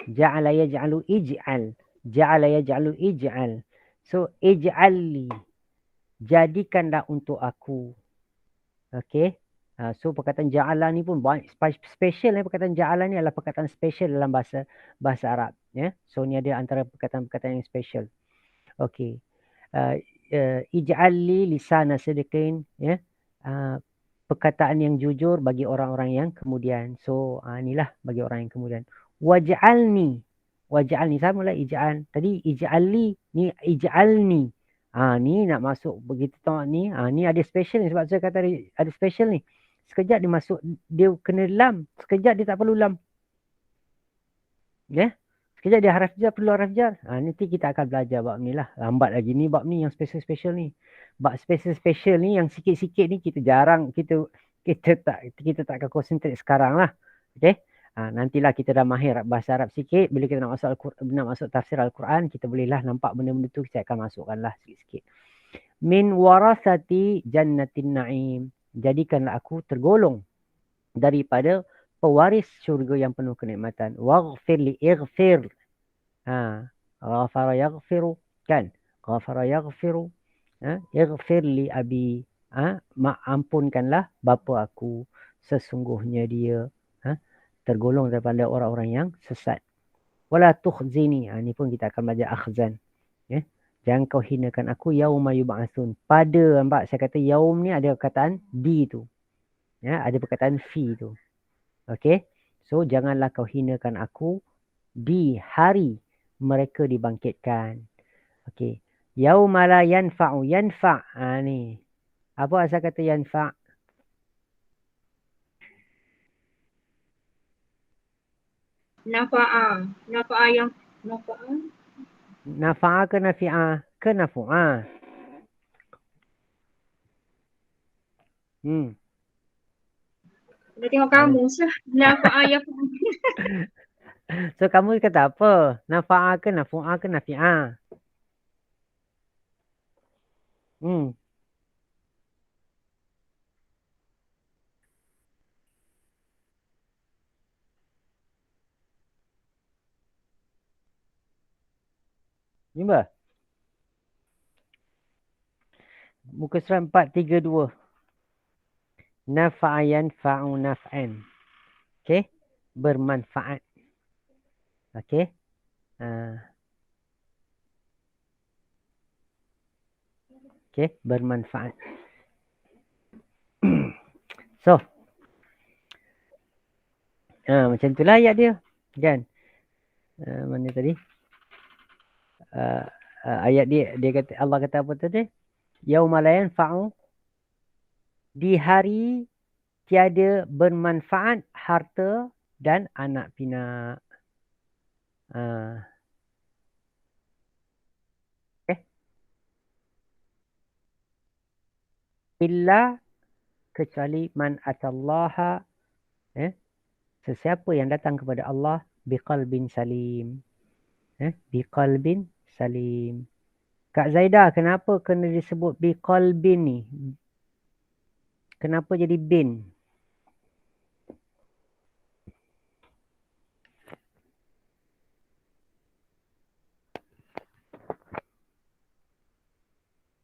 Ja'ala yaj'alu ij'al. Ja'ala yaj'alu ij'al. So, ij'alli. Jadikanlah untuk aku. Okey. So, perkataan ja'ala ni pun banyak special. Perkataan ja'ala ni adalah perkataan special dalam bahasa Arab. So, ni ada antara perkataan-perkataan yang special. Okey. Ij'alli lisana sidqin. Perkataan yang jujur bagi orang-orang yang kemudian. So, inilah bagi orang yang kemudian. Waj'alni. Waj'alni sama lah ij'al. Tadi ij'alli, ni ij'alni. Ni nak masuk begitu tengok ni. Ni ada special ni sebab saya kata ada special ni. Sekejap dia masuk, dia kena lam. Sekejap dia tak perlu lam. Sekejap dia haraf jar, perlu haraf jar. Nanti kita akan belajar bab ni lah. Lambat lagi ni bab ni yang special-special ni. Bab special-special ni yang sikit-sikit ni kita jarang, kita tak akan concentrate sekarang lah. Okay. Nantilah kita dah mahir bahasa Arab sikit. Bila kita nak masuk tafsir Al-Quran, kita bolehlah nampak benda-benda tu, kita akan masukkan lah sikit-sikit. Min warasati jannatin na'im. Jadikanlah aku tergolong daripada pewaris syurga yang penuh kenikmatan. Waghfir li ighfir. Ghafara yaghfiru kan? Ghafara yaghfiru. Ighfir li abi. Ampunkanlah bapa aku. Sesungguhnya dia tergolong daripada orang-orang yang sesat. Wala tukhzini. Ni pun kita akan belajar akhzan. Jangan kau hinakan aku yauma yub'atsun. Pada, nampak saya kata yaum ni ada perkataan di tu. Ada perkataan fi tu. Okey. So janganlah kau hinakan aku di hari mereka dibangkitkan. Okey. Yauma la yanfa'u. Yanfa'. Ni. Apa asal kata yanfa'? Nafa'a. Nafa'a yang nafa'a. Nafa'a ke nafi'ah? Ke nafu'ah? Dah tengok kamu sah. Nafa'a yang So kamu kata apa? Nafa'a ke nafu'ah ke nafi'ah? Jumpa? Muka surat 432. Nafa'a yanfa'u naf'an. Okey? Bermanfaat. Okey? Okey? Bermanfaat. So. Macam itulah ayat dia. Kan? Mana tadi? Ayat dia kata, Allah kata apa tadi? Yauma la yanfa'u. Di hari tiada bermanfaat harta dan anak pinak. Okay. Illa kecuali man atallaha. Sesiapa yang datang kepada Allah biqalbin salim. Biqalbin salim. Kak Zaidah, kenapa kena disebut biqalbin ni? Kenapa jadi bin?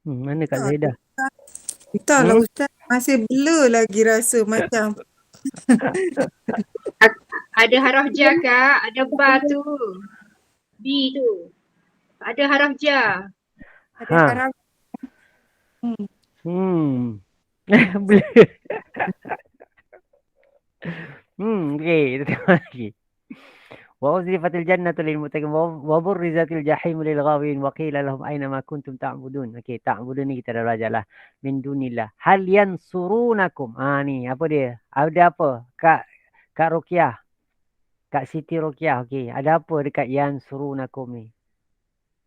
Mana Kak Zaidah? Entahlah Ustaz, masih blur lagi rasa macam. ada haraf ja Kak, ada ba tu. B tu. Ada haraf ja. Ada harap. Blur. Okay, kita tengok lagi. وأزلفت الجنة للمتقين وبرزت الجحيم للغاوين وقيل لهم أين ما كنتم تعبدون. Okey, ta'budun ni kita dah belajar lah. Min dunillah. Hal yansurunakum. Ni apa dia? Ada apa? Kak Ruqyah. Kak Siti Ruqyah. Okey, ada apa dekat yansurunakum ni?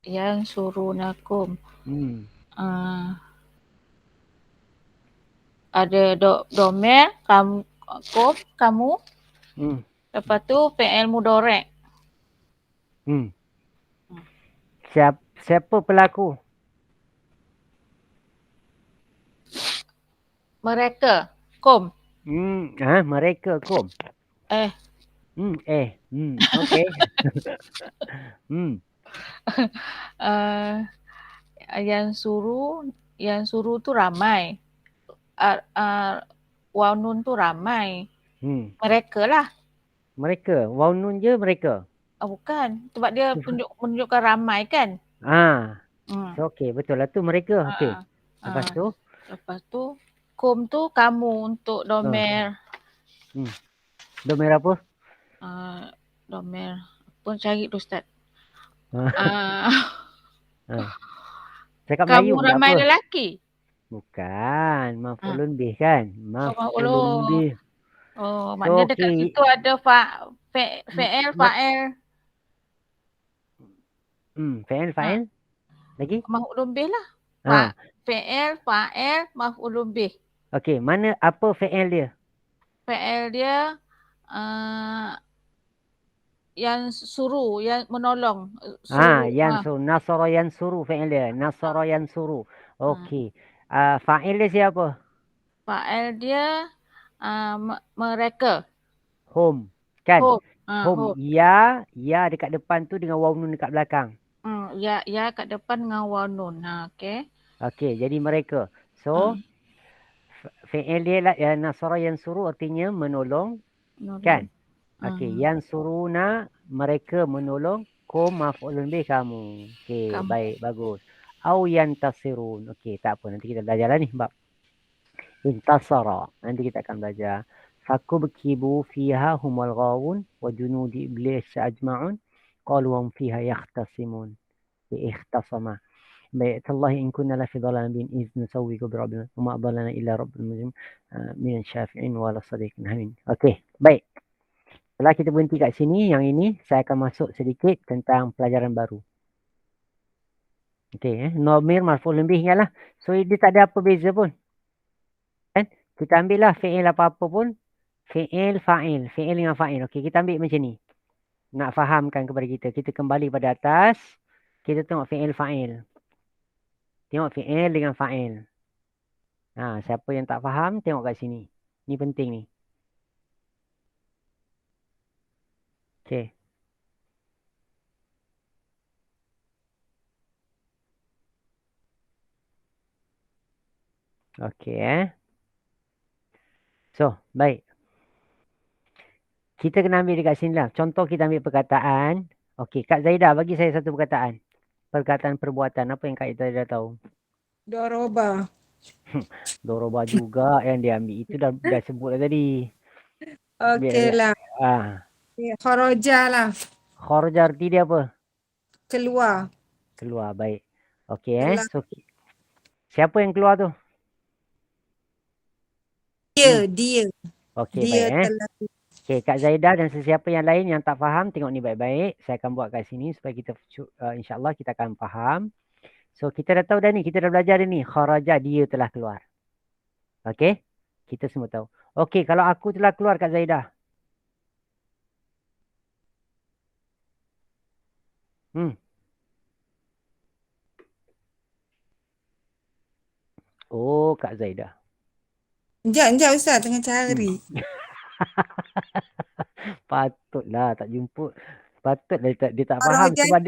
Yansurunakum. Ada domer, kamu. Lepas tu fi'il mudhari'. Siapa pelaku? Mereka. Kum. Mereka kum. Okey. Yang suruh tu ramai. Wawnun tu ramai. Mereka lah. Mereka. Wawnun je mereka. Bukan. Sebab dia menunjukkan ramai kan. So, okey, betul lah tu mereka. Okey. Lepas tu kum tu kamu untuk domer. Domer apa? Domer. Pun cari tu Ustaz. Cakap Kamu Melayu ramai apa? lelaki. Bukan. Maf'ulun bih kan? Maf'ulun bih. Maknanya dekat situ ada fa'il. Fa'il. Lagi? Maf'ulun bih lah. Fa'il, maf'ulun bih. Okey, mana apa fa'il dia? Fa'il dia yang suruh, yang menolong. Nasara yansuru fa'il dia. Nasara yansuru. Okey. Fa'il dia siapa? Fa'il dia Mereka. Hum. Kan? Home. Hum. Home. Ya dekat depan tu dengan waw nun dekat belakang. Ya kat depan dengan waw nun. Okey. Okey, jadi mereka. So, fi'il dia lah, ya, nasara yang suruh artinya menolong. Kan? Okey, yang suruna mereka menolong. Kum maf'ulun bih kamu. Okey, baik, bagus. Au yantasirun. Okey, tak apa. Nanti kita belajar lah ni bab intasara. Nanti kita akan belajar. Fakubkibu fiha humul ghawun wa junudi iblis ajma'un. Qalu hum fiha yakhtasimun. Ikhtasama. Baik, tallahi in kunna la fi dhalalin bin iz nusawwiku bi rabbina wa ma adallana illa rabbul mujrim min syafi'in wa la sadiqin hamid. Okey, baik. Setelah kita berhenti kat sini, yang ini saya akan masuk sedikit tentang pelajaran baru. Okey, Dhamir marfu'un bih ingatlah. So dia tak ada apa beza pun. Kan? Kita ambil lah fi'il apa-apa pun. Fi'il, fa'il. Fi'il dengan fa'il. Okey, kita ambil macam ni. Nak fahamkan kepada kita. Kita kembali pada atas. Kita tengok fi'il, fa'il. Tengok fi'il dengan fa'il. Siapa yang tak faham, tengok kat sini. Ni penting ni. Okey. Okey, So, baik. Kita kena ambil dekat sini lah. Contoh kita ambil perkataan. Okey, Kak Zaidah bagi saya satu perkataan. Perkataan perbuatan. Apa yang Kak Zaidah tahu? Doroba. Doroba juga yang dia ambil. Itu dah sebut dah tadi. Okey lah. Kharaja lah. Kharaja arti dia apa? Keluar. Keluar, baik. Okey, So, siapa yang keluar tu? Dia. Okey, Dia baik. telah. Okey, Kak Zaidah dan sesiapa yang lain yang tak faham, tengok ni baik-baik. Saya akan buat kat sini supaya kita insyaAllah kita akan faham. So, kita dah tahu dah ni. Kita dah belajar dah ni. Kharaja, dia telah keluar. Okey? Kita semua tahu. Okey, kalau aku telah keluar, Kak Zaidah. Oh, Kak Zaidah. Sekejap Ustaz tengah cari. Patutlah tak jumpa. Patutlah dia tak faham Kharaja sebab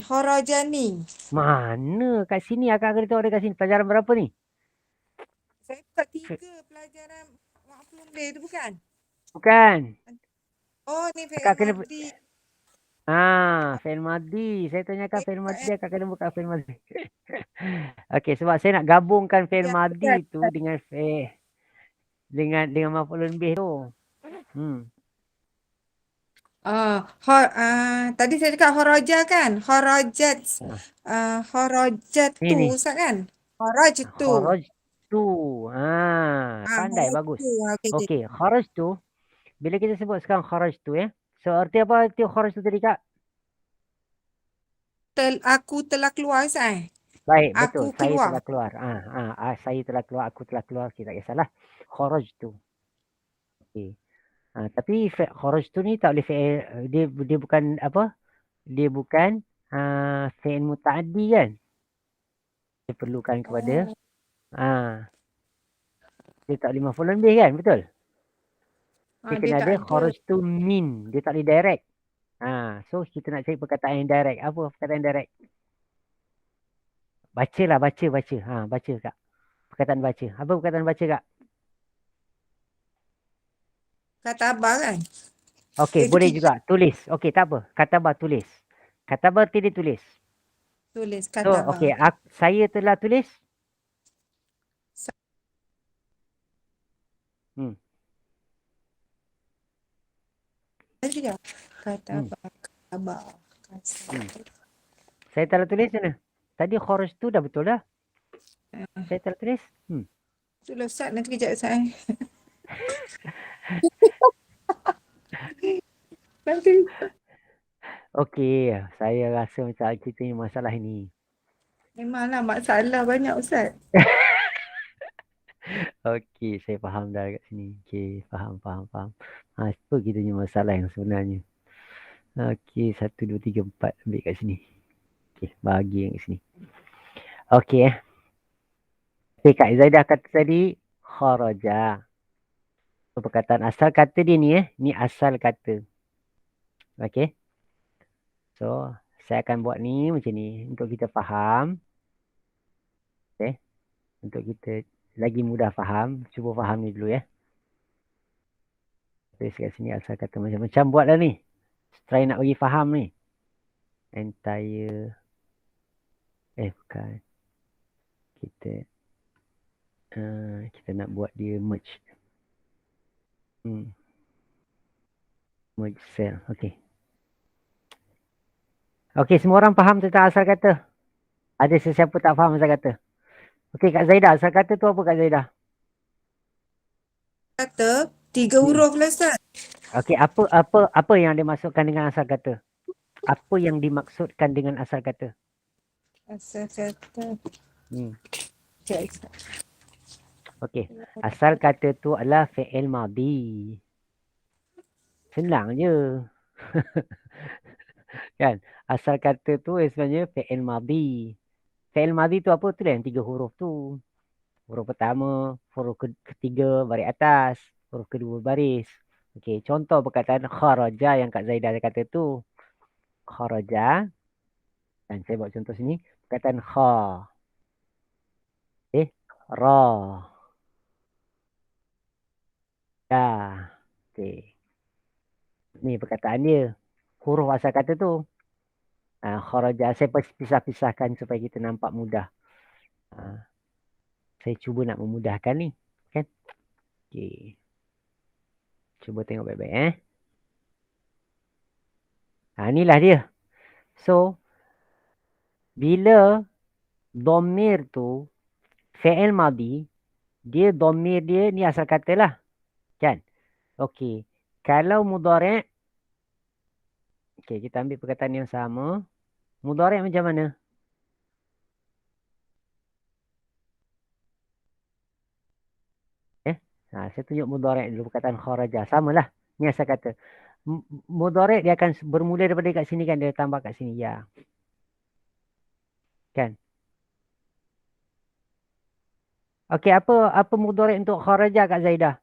Khorajani. Mana? Kat sini akak kena tengok dia kat sini. Pelajaran berapa ni? Saya buka 3 pelajaran maklum dia tu bukan? Bukan. Oh, ni fi'il Akak kena madhi. fi'il madhi. Saya tanyakan fi'il madhi, akak kena buka fi'il madhi. Okey, sebab saya nak gabungkan fi'il madhi tu dengan dengan maf'ulun bih tu. Tadi saya cakap kharaja kan? Kharajat. Kharajat tu Ustaz kan? Kharaj tu. Kharaj tu. Pandai, bagus. Okey, kharaj tu. Bila kita sebut sekarang kharaj tu So, arti apa arti kharaj tu tadi, Kak? Aku telah keluar Ustaz. Baik, betul. Aku keluar. Saya telah keluar. Saya telah keluar, aku telah keluar. Kita tak kisahlah. Kharaj tu. Okey. Tapi kharaj tu ni tak boleh fi'il. Dia bukan apa? Dia bukan fi'il muta'addi kan? Dia perlukan kepada dia tak boleh maf'ulun bih kan? Betul? Dia kena ada kharaj tu min. Dia tak boleh direct. So kita nak cari perkataan yang direct. Apa perkataan direct? Bacalah, baca. Baca, Kak. Perkataan baca. Apa perkataan baca, Kak? Katabah kan? Okey, boleh juga. Tulis. Okey, tak apa. Katabah, tulis. Katabah arti dia tulis. Tulis, So, katabah. okey. Saya telah tulis. Katabah. Saya telah tulis mana? Tadi kharaj tu dah betul dah. Saya telah tulis. Itulah Ustaz, nanti kejap Ustaz. Nanti. Okey, saya rasa macam kita ni masalah ini. Memanglah masalah banyak Ustaz. Okey, saya faham dah kat sini. Okey, faham. Apa kita ni masalah yang sebenarnya? Okey, 1, 2, 3, 4 ambil kat sini. Okey, bahagi yang kat sini. Okey. Kak Zaidah kata tadi kharaja. So, perkataan asal kata dia ni ni asal kata. Okey. So, saya akan buat ni macam ni untuk kita faham. Okey. Untuk kita lagi mudah faham, cuba faham ni dulu ya. Tulis kat sini asal kata macam-macam buat dah ni. Try nak bagi faham ni. Entire. Bukan. Kita nak buat dia merge. Merge cell. Okey. Okey, semua orang faham tentang asal kata? Ada sesiapa tak faham asal kata? Okey, Kak Zaidah, asal kata tu apa Kak Zaidah? Kata 3 huruf lah Ustaz. Okey, apa yang dimaksudkan dengan asal kata? Apa yang dimaksudkan dengan asal kata? Asal kata. Okey, asal kata tu adalah fi'il madhi. Senang je. Kan? Asal kata tu sebenarnya fi'il madhi. Fi'il madhi tu apa tu yang 3 huruf tu? Huruf pertama, huruf ketiga baris atas, huruf kedua baris. Okey, contoh perkataan kharaja yang Kak Zaidah kata tu. Kharaja. Dan saya buat contoh sini. Perkataan kha. Ra. Ya. Okey. Ni perkataan dia. Huruf asal kata tu. Kharaja. Saya pisah-pisahkan supaya kita nampak mudah. Saya cuba nak memudahkan ni. Kan? Okey. Cuba tengok baik-baik. Inilah dia. So, bila dhamir tu fi'il madhi, dia dhamir dia ni asal kata lah. Kan? Okey. Kalau mudhari', okey, kita ambil perkataan yang sama. Mudhari' macam mana? Saya tunjuk mudhari' dulu, perkataan kharaja. Samalah. Ni asal kata. Mudhari' dia akan bermula daripada kat sini kan, dia tambah kat sini. Ya. Kan? Okey, apa mudhari' untuk kharaja Kak Zaidah?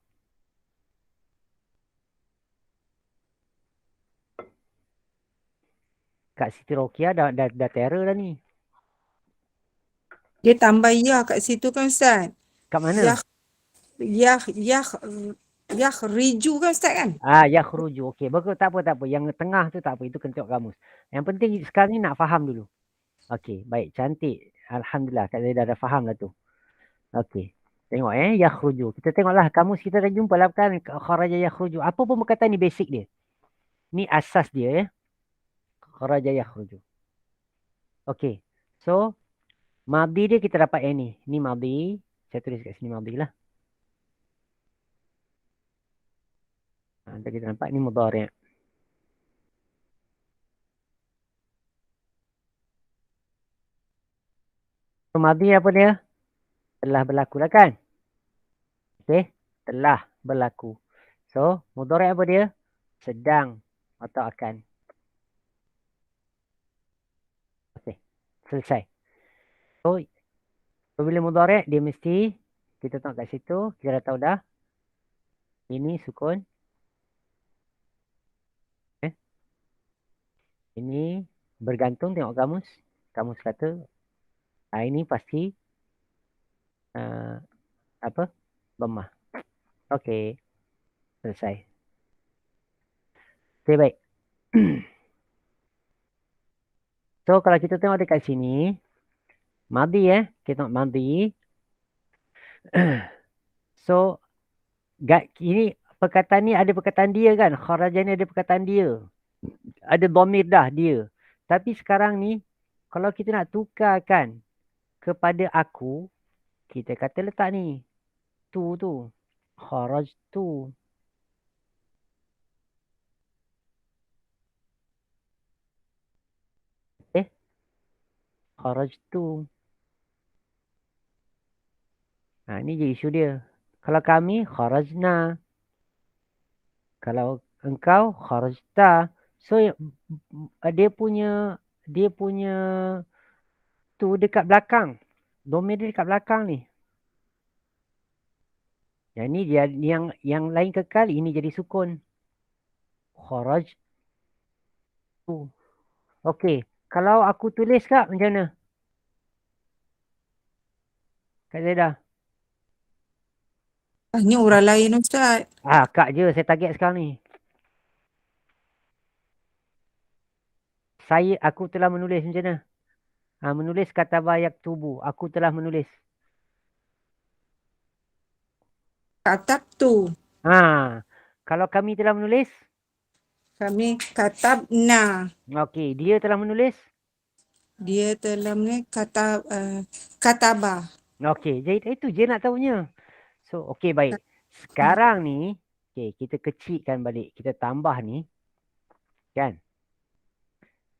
Kak Siti Rokia dah terror dah ni. Dia tambah ya kat situ kan Ustaz? Kat mana? Riju kan Ustaz kan? Yakhruju. Okey, bagus, tak apa. Yang tengah tu tak apa, itu kena tengok kamus. Yang penting sekarang ni nak faham dulu. Okey, baik, cantik. Alhamdulillah, Kak Zaidah dah faham lah tu. Okey. Tengok yakhruju. Kita tengoklah kamus kita dah jumpa lah kan kharaja yakhruju. Apa pun perkataan ni basic dia. Ni asas dia kharaja yakhruju. Okey. So, madhi dia kita dapat yang ni. Ni madhi. Saya tulis kat sini madhi lah. Nanti kita nampak ni mudhari'. So, madhi apa dia? Telah berlaku lah kan? Okey. Telah berlaku. So, mudhari' apa dia? Sedang atau akan. Okey. Selesai. So, bila mudhari' dia mesti kita tengok kat situ, kita dah tahu dah. Ini sukun. Ini bergantung, tengok kamus. Kamus kata ini pasti dhammah. Okey. Selesai. Okey, baik. So, kalau kita tengok dekat sini, madhi kita tengok madhi. So, ini perkataan ni ada perkataan dia kan? Kharaja ni ada perkataan dia. Ada dhamir dah dia. Tapi sekarang ni, kalau kita nak tukarkan kepada aku, kita kata letak ni. Tu. Kharaj tu. Kharaj tu. Ni je isu dia. Kalau kami, kharajna. Kalau engkau, kharajta. So, dia punya tu dekat belakang. Domain dia dekat belakang ni. Yang ni dia yang lain kekal, ini jadi sukun. Kharajtu. Okey, kalau aku tulis Kak macam mana? Kak Zaidah. Ni orang lain Ustaz. Kak je saya target sekarang ni. Aku telah menulis macam mana? Menulis kataba yaktubu. Aku telah menulis. Katabtu. Kalau kami telah menulis? Kami katabna. Okey, dia telah menulis? Dia telah menulis kataba. Okey, jadi itu je nak tahunya. So, okey baik. Sekarang ni, kita kecilkan balik. Kita tambah ni. Kan?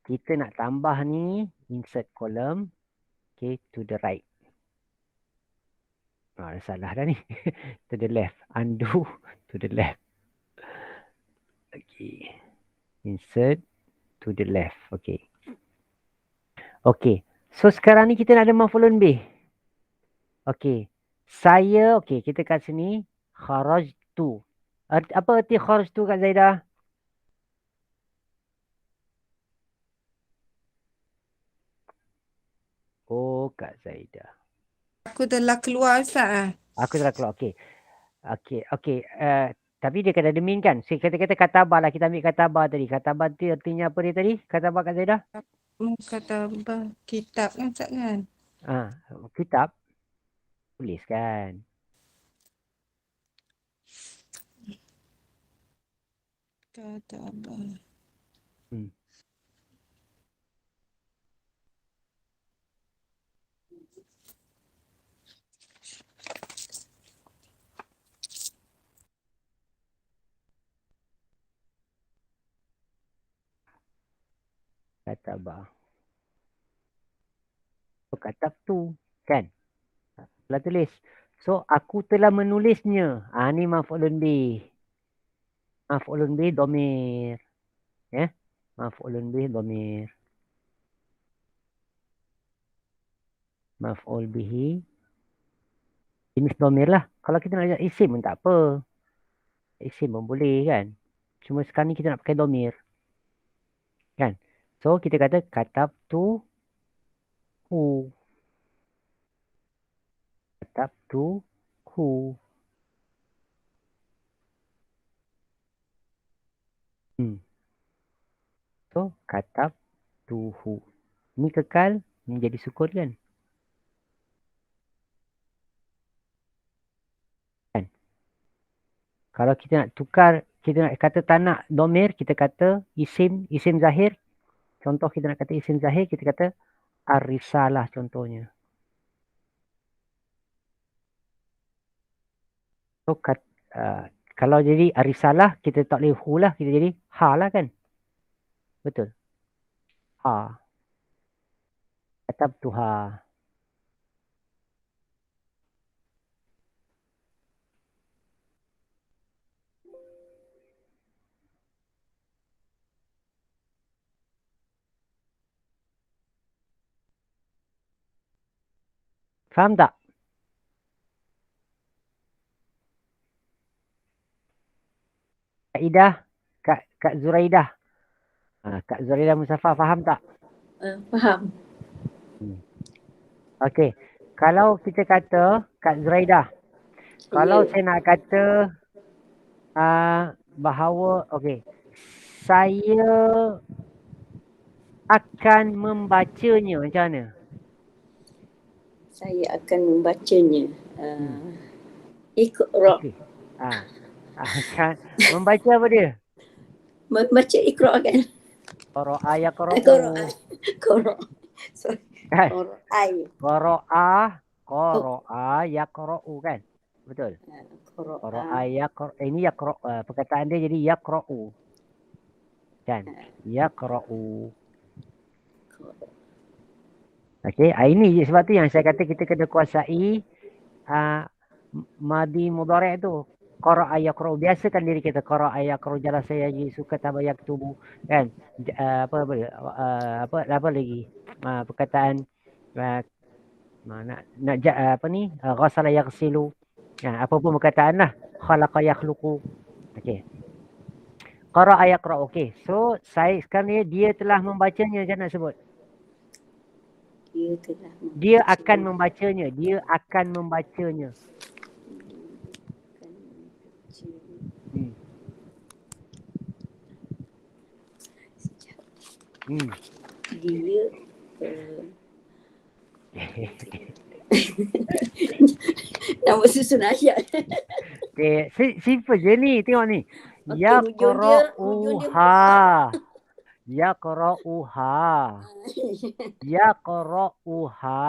Kita nak tambah ni, insert column. Okay, to the right. Dah salah dah ni. To the left. Undo to the left. Okay. Insert to the left. Okay. Okay. So sekarang ni kita nak ada maf'ulun bih. Okay. Saya, okay, kita kat sini. Kharajtu. Apa arti kharajtu Kak Zaidah? Oh, Kak Zaidah. Aku telah keluar Ustaz. Aku telah keluar. Okay. Okay. Tapi dia kena ada min kan? So kita kata katabah lah. Kita ambil katabah tadi. Katabah tu artinya apa dia tadi? Katabah Kak Zaidah? Katabah kitab kan Ustaz kan? Kitab. Tulis kan. Katabah. Katabah. So, katab tu kan? Telah tulis. So, aku telah menulisnya. Ni maf'ulun bih. Maf'ulun bih dhamir. Ya? Maf'ulun bih dhamir. Maf'ul bihi. Jenis dhamir lah. Kalau kita nak isim pun tak apa. Isim pun boleh kan? Cuma sekarang ni kita nak pakai dhamir. Kan? So, kita kata katab tu hu. Katab tu hu. So, katab tuhu. Ni kekal, ni jadi sukun kan? Kan? Kalau kita nak tukar, kita nak kata tak nak domir, kita kata isim zahir. Contoh kita nak kata isim zahir, kita kata ar-risalah contohnya. So, kalau jadi ar-risalah, kita tak boleh hu lah, kita jadi ha lah kan? Betul? Ha. Katab tuha. Faham tak? Kak Ida, Kak Zuraidah. Kak Zuraidah Musaffah, faham tak? Faham. Okey. Kalau kita kata, Kak Zuraidah, kalau saya nak kata bahawa, okey, saya akan membacanya, macam mana? Saya akan membacanya. Iqra. Okay. Membaca apa dia? Membaca Iqra kan? Qara'a yaqra'u. Qara'a. Sorry. Qara'a yaqra'u kan? Betul. Qara'a yaqra'u. Ini yaqra'u. Perkataan dia jadi yaqra'u. Kan? Yaqra'u. Okey, ini sebab tu yang saya kata kita kena kuasai madi mudhari' tu. Qara'a yaqra'u. Biasakan diri kita qara'a yaqra'u, jalasa yajlisu, kataba yaktubu kan? Apa lagi? Perkataan ghassala yaghsilu Apa pun perkataan lah. Khalaqa yakhluqu. Okey. Qara'a yaqra'. Okey. So saya sekarang ni dia telah membacanya, macam nak sebut. Dia telah Dia membaca. akan membacanya. Dia akan membacanya. Dia nama susun ayat. Okay. Simple je ni. Tengok ni. Okey, hujung Yaqra'uha. Yaqra'uha. Yaqra'uha.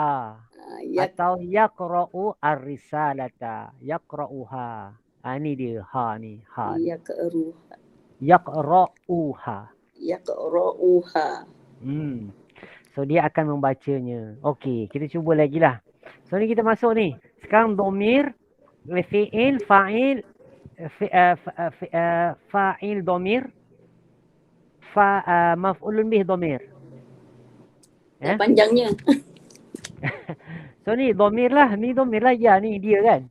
Atau yaqra'u ar-risalata. Yaqra'uha. Ni dia. Ha ni. Ha. Yaqra'uha. Yaqra'uha. So dia akan membacanya. Okey, kita cuba lagi lah. So ni kita masuk ni. Sekarang domir, fi'il, fa'il, fa'il domir, maf'ulun bih domir. Panjangnya. So ni domir lah. Ni domir lah. Ya ni dia kan.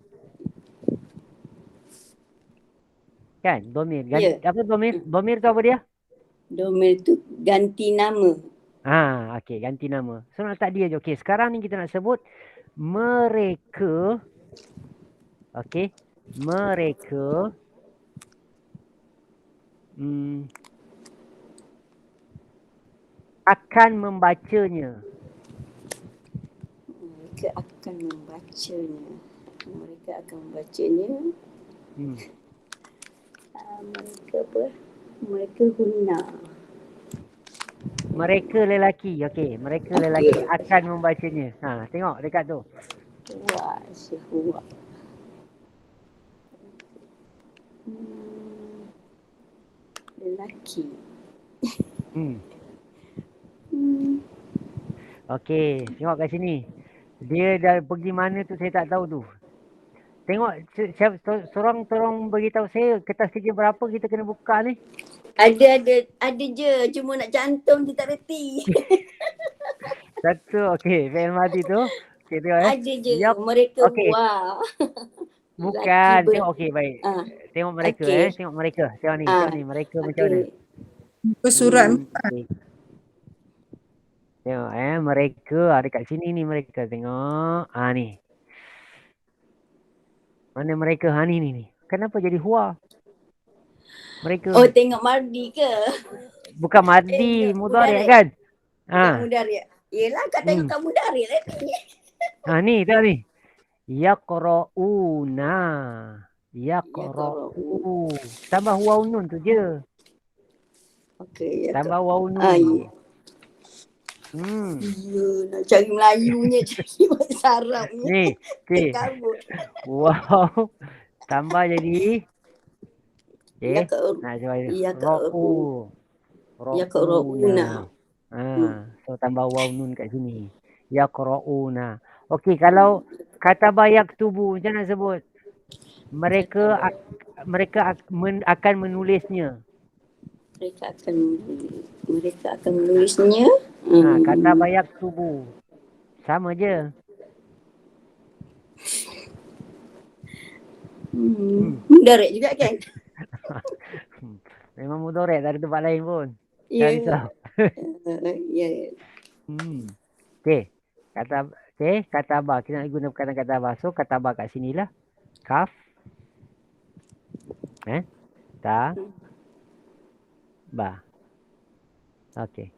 Kan domir. Apa domir? Domir tu apa dia? Domir tu ganti nama. Okey, ganti nama. So nak letak dia je. Okey, sekarang ni kita nak sebut mereka. Okey, mereka akan membacanya. Mereka akan membacanya. Mereka akan membacanya. Mereka apa? Mereka guna. Mereka lelaki. Okey, mereka lelaki akan membacanya. Tengok dekat tu. Wah, syahwa. Lelaki. Okey, tengok kat sini. Dia dah pergi mana tu saya tak tahu tu. Tengok, tolong beritahu saya kertas kerja berapa kita kena buka ni. Ada je, cuma nak cantum dia tak reti. Satu, okey, fi'il madi tu. Okey, tengok Ada je, mereka buah. Bukan, tengok okey baik. Tengok mereka tengok mereka. Tengok ni, mereka macam mana. Surat 4. Tengok mereka dekat sini ni mereka. Tengok. Ni. Mana mereka? Ni. Kenapa jadi huwa? Mereka. Oh, tengok mardi ke? Bukan mardi, mudhari' kan? Mudhari'. Yelah, kau tengok kat mudhari' lah ni. Ni, tengok ni. Yaqra'una. Yaqra'u. Tambah waw nun tu je. Okey. Tambah waw nun. Nak cari Melayunya, cari bahasa Arabnya. Ni, okey. Wow. Tambah jadi nak cuba Yaqra'una. So tambah waw nun kat sini. Yaqra'una. Okey, kalau kataba yaktubu macam nak sebut? Mereka akan menulisnya. Mereka akan menulisnya. Kataba yaktubu. Sama je. Mudhari' juga kan? Memang mudhari', tak ada tempat lain pun. Ya. Okey. Kataba. Kita nak guna perkataan kataba. So kataba kat sinilah. Kaf. Ta. Ba. Okey.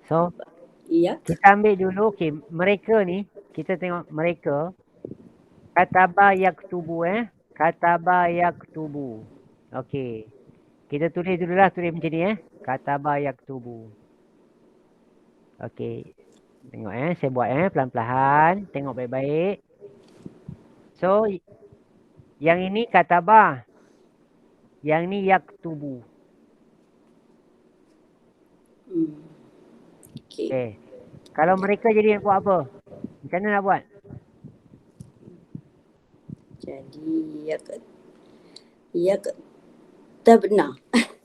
So kita ambil dulu. Okey. Mereka ni. Kita tengok mereka. Kataba yaktubu. Kataba yaktubu. Okey. Kita tulis dulu lah. Tulis macam ni. Kataba yaktubu. Okey. Tengok saya buat pelan-pelan. Tengok baik-baik. So yang ini kataba. Yang ni yaktubu. Okey. Kalau mereka jadi buat apa? Macam mana nak buat? Jadi yaktabna.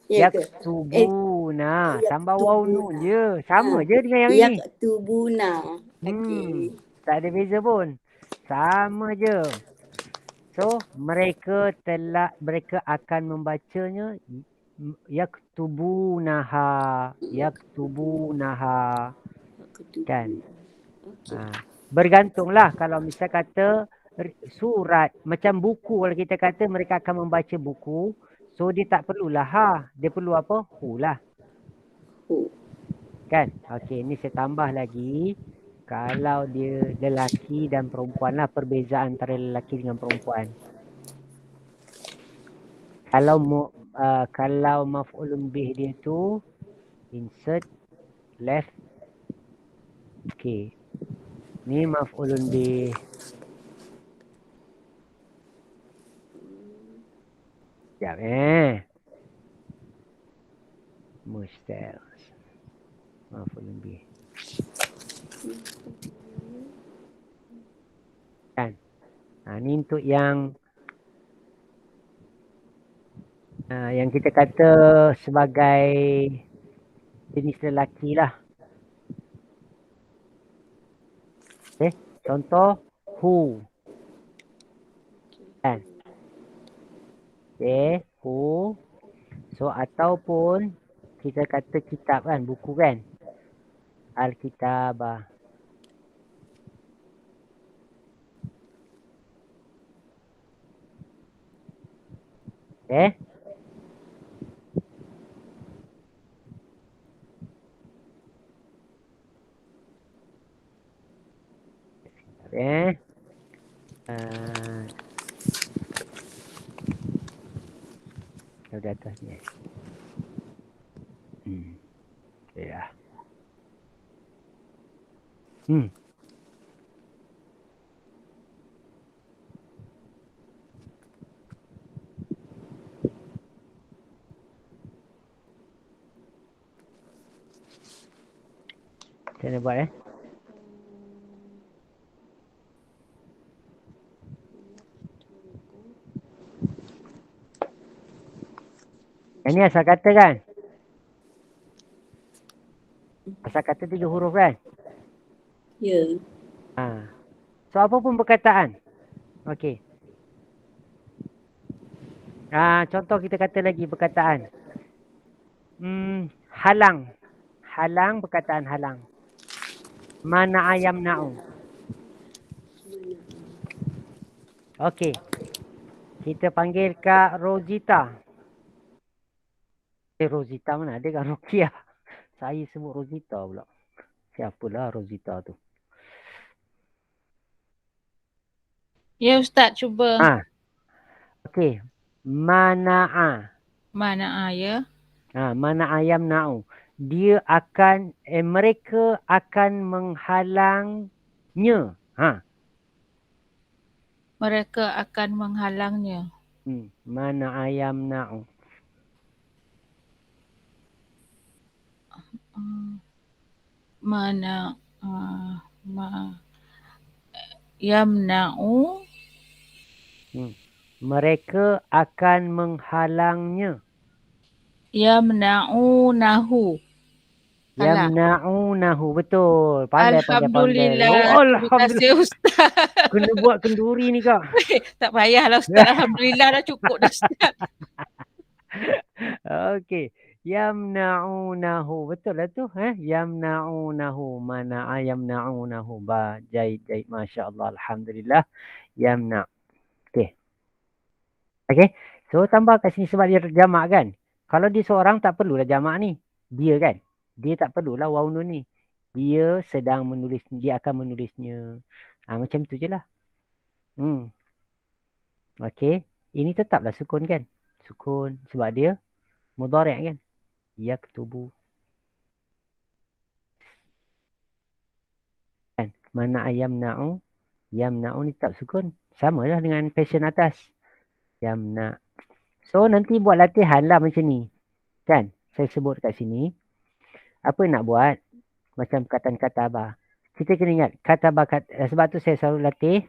Yaktubuna. Tambah waw nun je. Sama je dengan yang ini. Yaktubuna. Tak ada beza pun. Sama je. So, mereka akan membacanya yaktubunaha. Kan? Bergantunglah kalau misal kata surat macam buku, kalau kita kata mereka akan membaca buku, so dia tak perlulah dia perlu apa? Hu lah. Kan? Okey, ni saya tambah lagi. Kalau dia lelaki dan perempuan lah, perbezaan antara lelaki dengan perempuan. Kalau maf'ulun bih dia tu insert left. Okey. Ni maf'ulun bih. Sekejap Mustahil. Maf'ulun bih. Kan? Ni untuk yang kita kata sebagai jenis lelaki lah. Okay. Contoh who. Kan? Okay. Who. So ataupun kita kata kitab kan, buku kan. Al-kitabah. Okay. Di atas ni. Ya. Macam mana buat Ini asal kata kan? Asal kata 3 huruf kan? Ya. So apa pun perkataan. Okey. Contoh kita kata lagi perkataan. Halang. Halang, perkataan halang. Mana ayam na'u. Okey. Kita panggil Kak Rosita. Rosita mana? Dia kan Rukiah. Saya sebut Rosita pula. Siapalah Rosita tu? Ya Ustaz, cuba. Okey. Mana'a. Mana ya? Mana ayam na'u. Dia akan, mereka akan menghalangnya. Mereka akan menghalangnya. Mana ayam na'u. Mana yamna'u. Mereka akan menghalangnya. Yamna'unahu. Yamna'unahu. Betul. Pandai. Alhamdulillah. Oh, Terima kasih Ustaz. Kena buat kenduri ni Kak. Tak payahlah Ustaz. Alhamdulillah dah cukup dah Ustaz. Okey. Yamna'unahu. Betul lah tu. Yamna'unahu. Mana yamna'unahu. Jahit. Masya Allah. Alhamdulillah. Yamna'. Okey. So tambah kat sini sebab dia jamak kan. Kalau dia seorang tak perlulah jamak ni. Dia kan. Dia tak perlulah waw nun ni. Dia sedang menulis. Dia akan menulisnya. Macam tu je lah. Okey. Ini tetaplah sukun kan. Sukun. Sebab dia mudhari' kan. Yaktubu. Kan. Mana yamna'u. Yamna'u ni tetap sukun. Sama lah dengan passion atas. Yamna'. So nanti buat latihan lah macam ni. Kan? Saya sebut kat sini. Apa nak buat? Macam perkataan katabah. Kita kena ingat. Katabah, sebab tu saya selalu latih.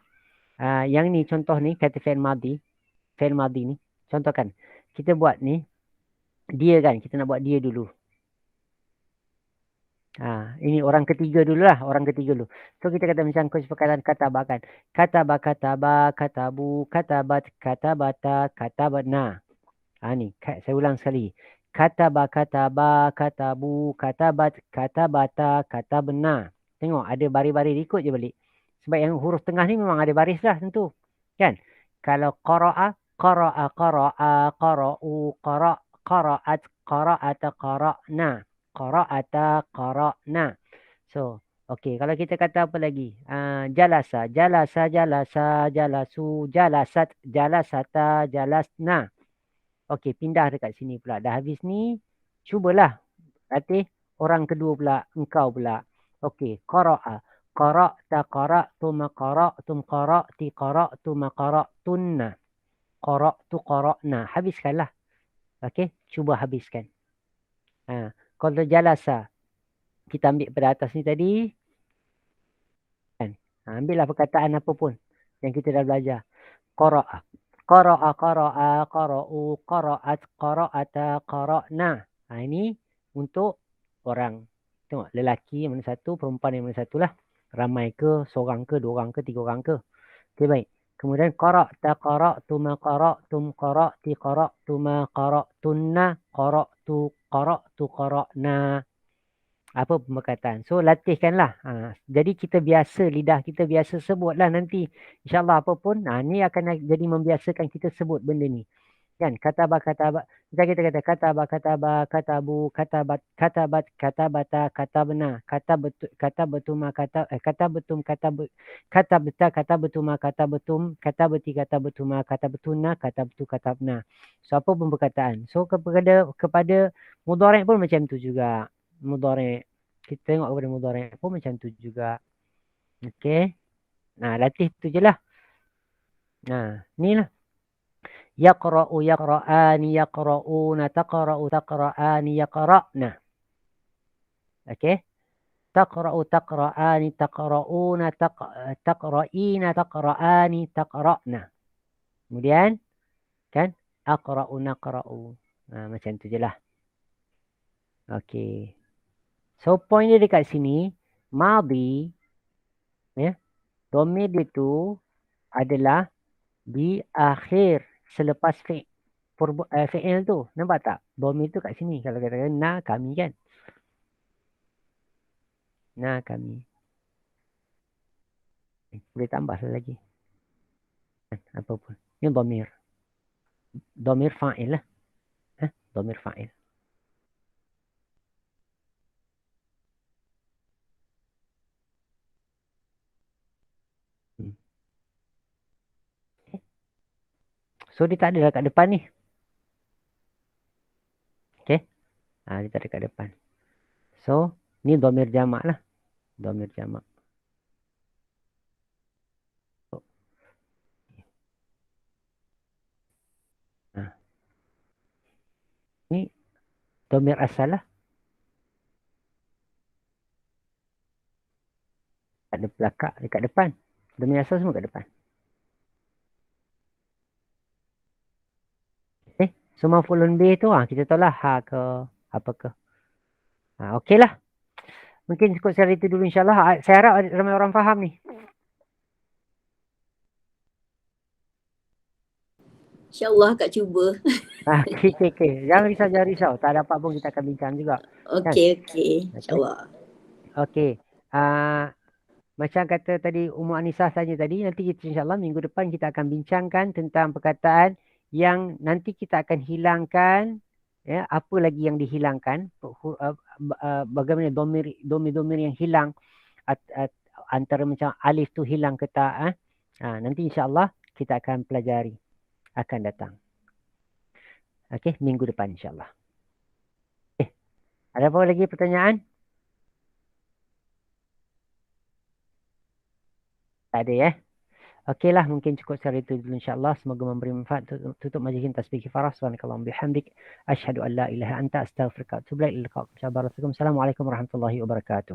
Yang ni contoh ni. Kata fi'il madhi. Fi'il madhi ni. Contoh kan. Kita buat ni. Dia kan. Kita nak buat dia dulu. Ini orang ketiga dulu lah, orang ketiga dulu. So kita kata macam coach perkataan kataba kan. Kataba, kataba, katabu, katabat, katabata, katabatna. Ni saya ulang sekali. Kataba, kataba, katabu, katabat, katabata, katabna. Tengok ada baris-baris, ikut je balik. Sebab yang huruf tengah ni memang ada baris lah tentu. Kan? Kalau qara'a, qara'a, qara'a, qara'u, qara', qara'at, qara'ata, qara'na. Qara'ata, qara'na. So, okey. Kalau kita kata apa lagi? Jalasa, jalasa, jalasa, jalasu, jalasat, jalasata, jalasna. Okey, pindah dekat sini pula. Dah habis ni, cubalah. Latih orang kedua pula, engkau pula. Okey, qara'a. Qara'ta, qara'tuma, qara'tum, qara'ti, qara'tuma, qara'tunna. Qara'tu, qara'na. Habiskanlah. Okey, cuba habiskan. Kalau jalasa, kita ambil pada atas ni tadi. Kan? Ambillah perkataan apa pun yang kita dah belajar. Qara'a. Qara'a, qara'a, qara'u, qara'at, qara'ata, qara'na. Ini untuk orang. Tengok, lelaki yang mana satu, perempuan yang mana satu lah. Ramai ke, seorang ke, dua orang ke, tiga orang ke. Okey, baik. Kemudian qara'ta, qara'tuma, qara'tum, qara'ti, qara'tuma, qara'tunna, qara'tu, qara'tu, qara'na. Apa perkataan. So, latihkanlah. Jadi kita biasa, lidah kita biasa sebutlah nanti. InsyaAllah apa pun. Ni akan jadi membiasakan kita sebut benda ni. Kan? Kataba, kataba. Kita kata kataba, kataba, katabu, katabat, katabat, katabata, katabna. Katabatuma, katabatum, katabata, katabetuma, katabetum, katabeti, katabatuma, katabetuna, katabtu, katabna. So, apa pun perkataan. So, kepada mudhari' pun macam tu juga. Mudhari'. Kita tengok kepada mudhari' pun macam tu juga. Okey. Latih tu je lah. Ni lah. Yaqra'u, yaqra'ani, yaqra'una, taqra'u, taqra'ani, yaqra'na. Okey. Taqra'u, taqra'ani, taqra'una, taqra'ina, taqra'ani, taqra'na. Kemudian, kan? Aqra'u, naqra'u. Macam tu je lah. Okey. So, point dia dekat sini, madhi, domir dia tu adalah di akhir selepas fi'il tu. Nampak tak? Domir tu kat sini. Kalau katakan na kami kan. Na kami. Boleh tambah lagi. Apa pun. Ini domir. Domir fa'il lah. Domir fa'il. So, dia tak ada kat depan ni. Okay. Dia tak ada kat depan. So, ni domir jamak lah. Domir jamak. Ni domir asal lah. Ada belakang dekat depan. Domir asal semua kat depan. So, maf'ulun bih tu kita tahu lah ha ke apa ke. Okey lah. Mungkin cukup secara itu dulu insyaAllah. Saya harap ramai orang faham ni. InsyaAllah Kak cuba. Okay. Jangan risau. Tak ada apa pun kita akan bincang juga. Okey. InsyaAllah. Okey. Macam kata tadi Ummu Anisah tanya tadi, nanti kita insyaAllah minggu depan kita akan bincangkan tentang perkataan yang nanti kita akan hilangkan, apa lagi yang dihilangkan, bagaimana domir yang hilang, antara macam alif tu hilang ke tak. Nanti insyaAllah kita akan pelajari, akan datang. Okey, minggu depan insyaAllah. Ada apa lagi pertanyaan? Tak ada Okeylah, mungkin cukup secara itu dulu insyaAllah. Semoga memberi manfaat. Tutup majlis kita tasbih kifarah. Subhanakallahumma bihamdik. Asyhadu an la ilaha anta astaghfiruka wa atubu ilaik. Assalamualaikum warahmatullahi wabarakatuh.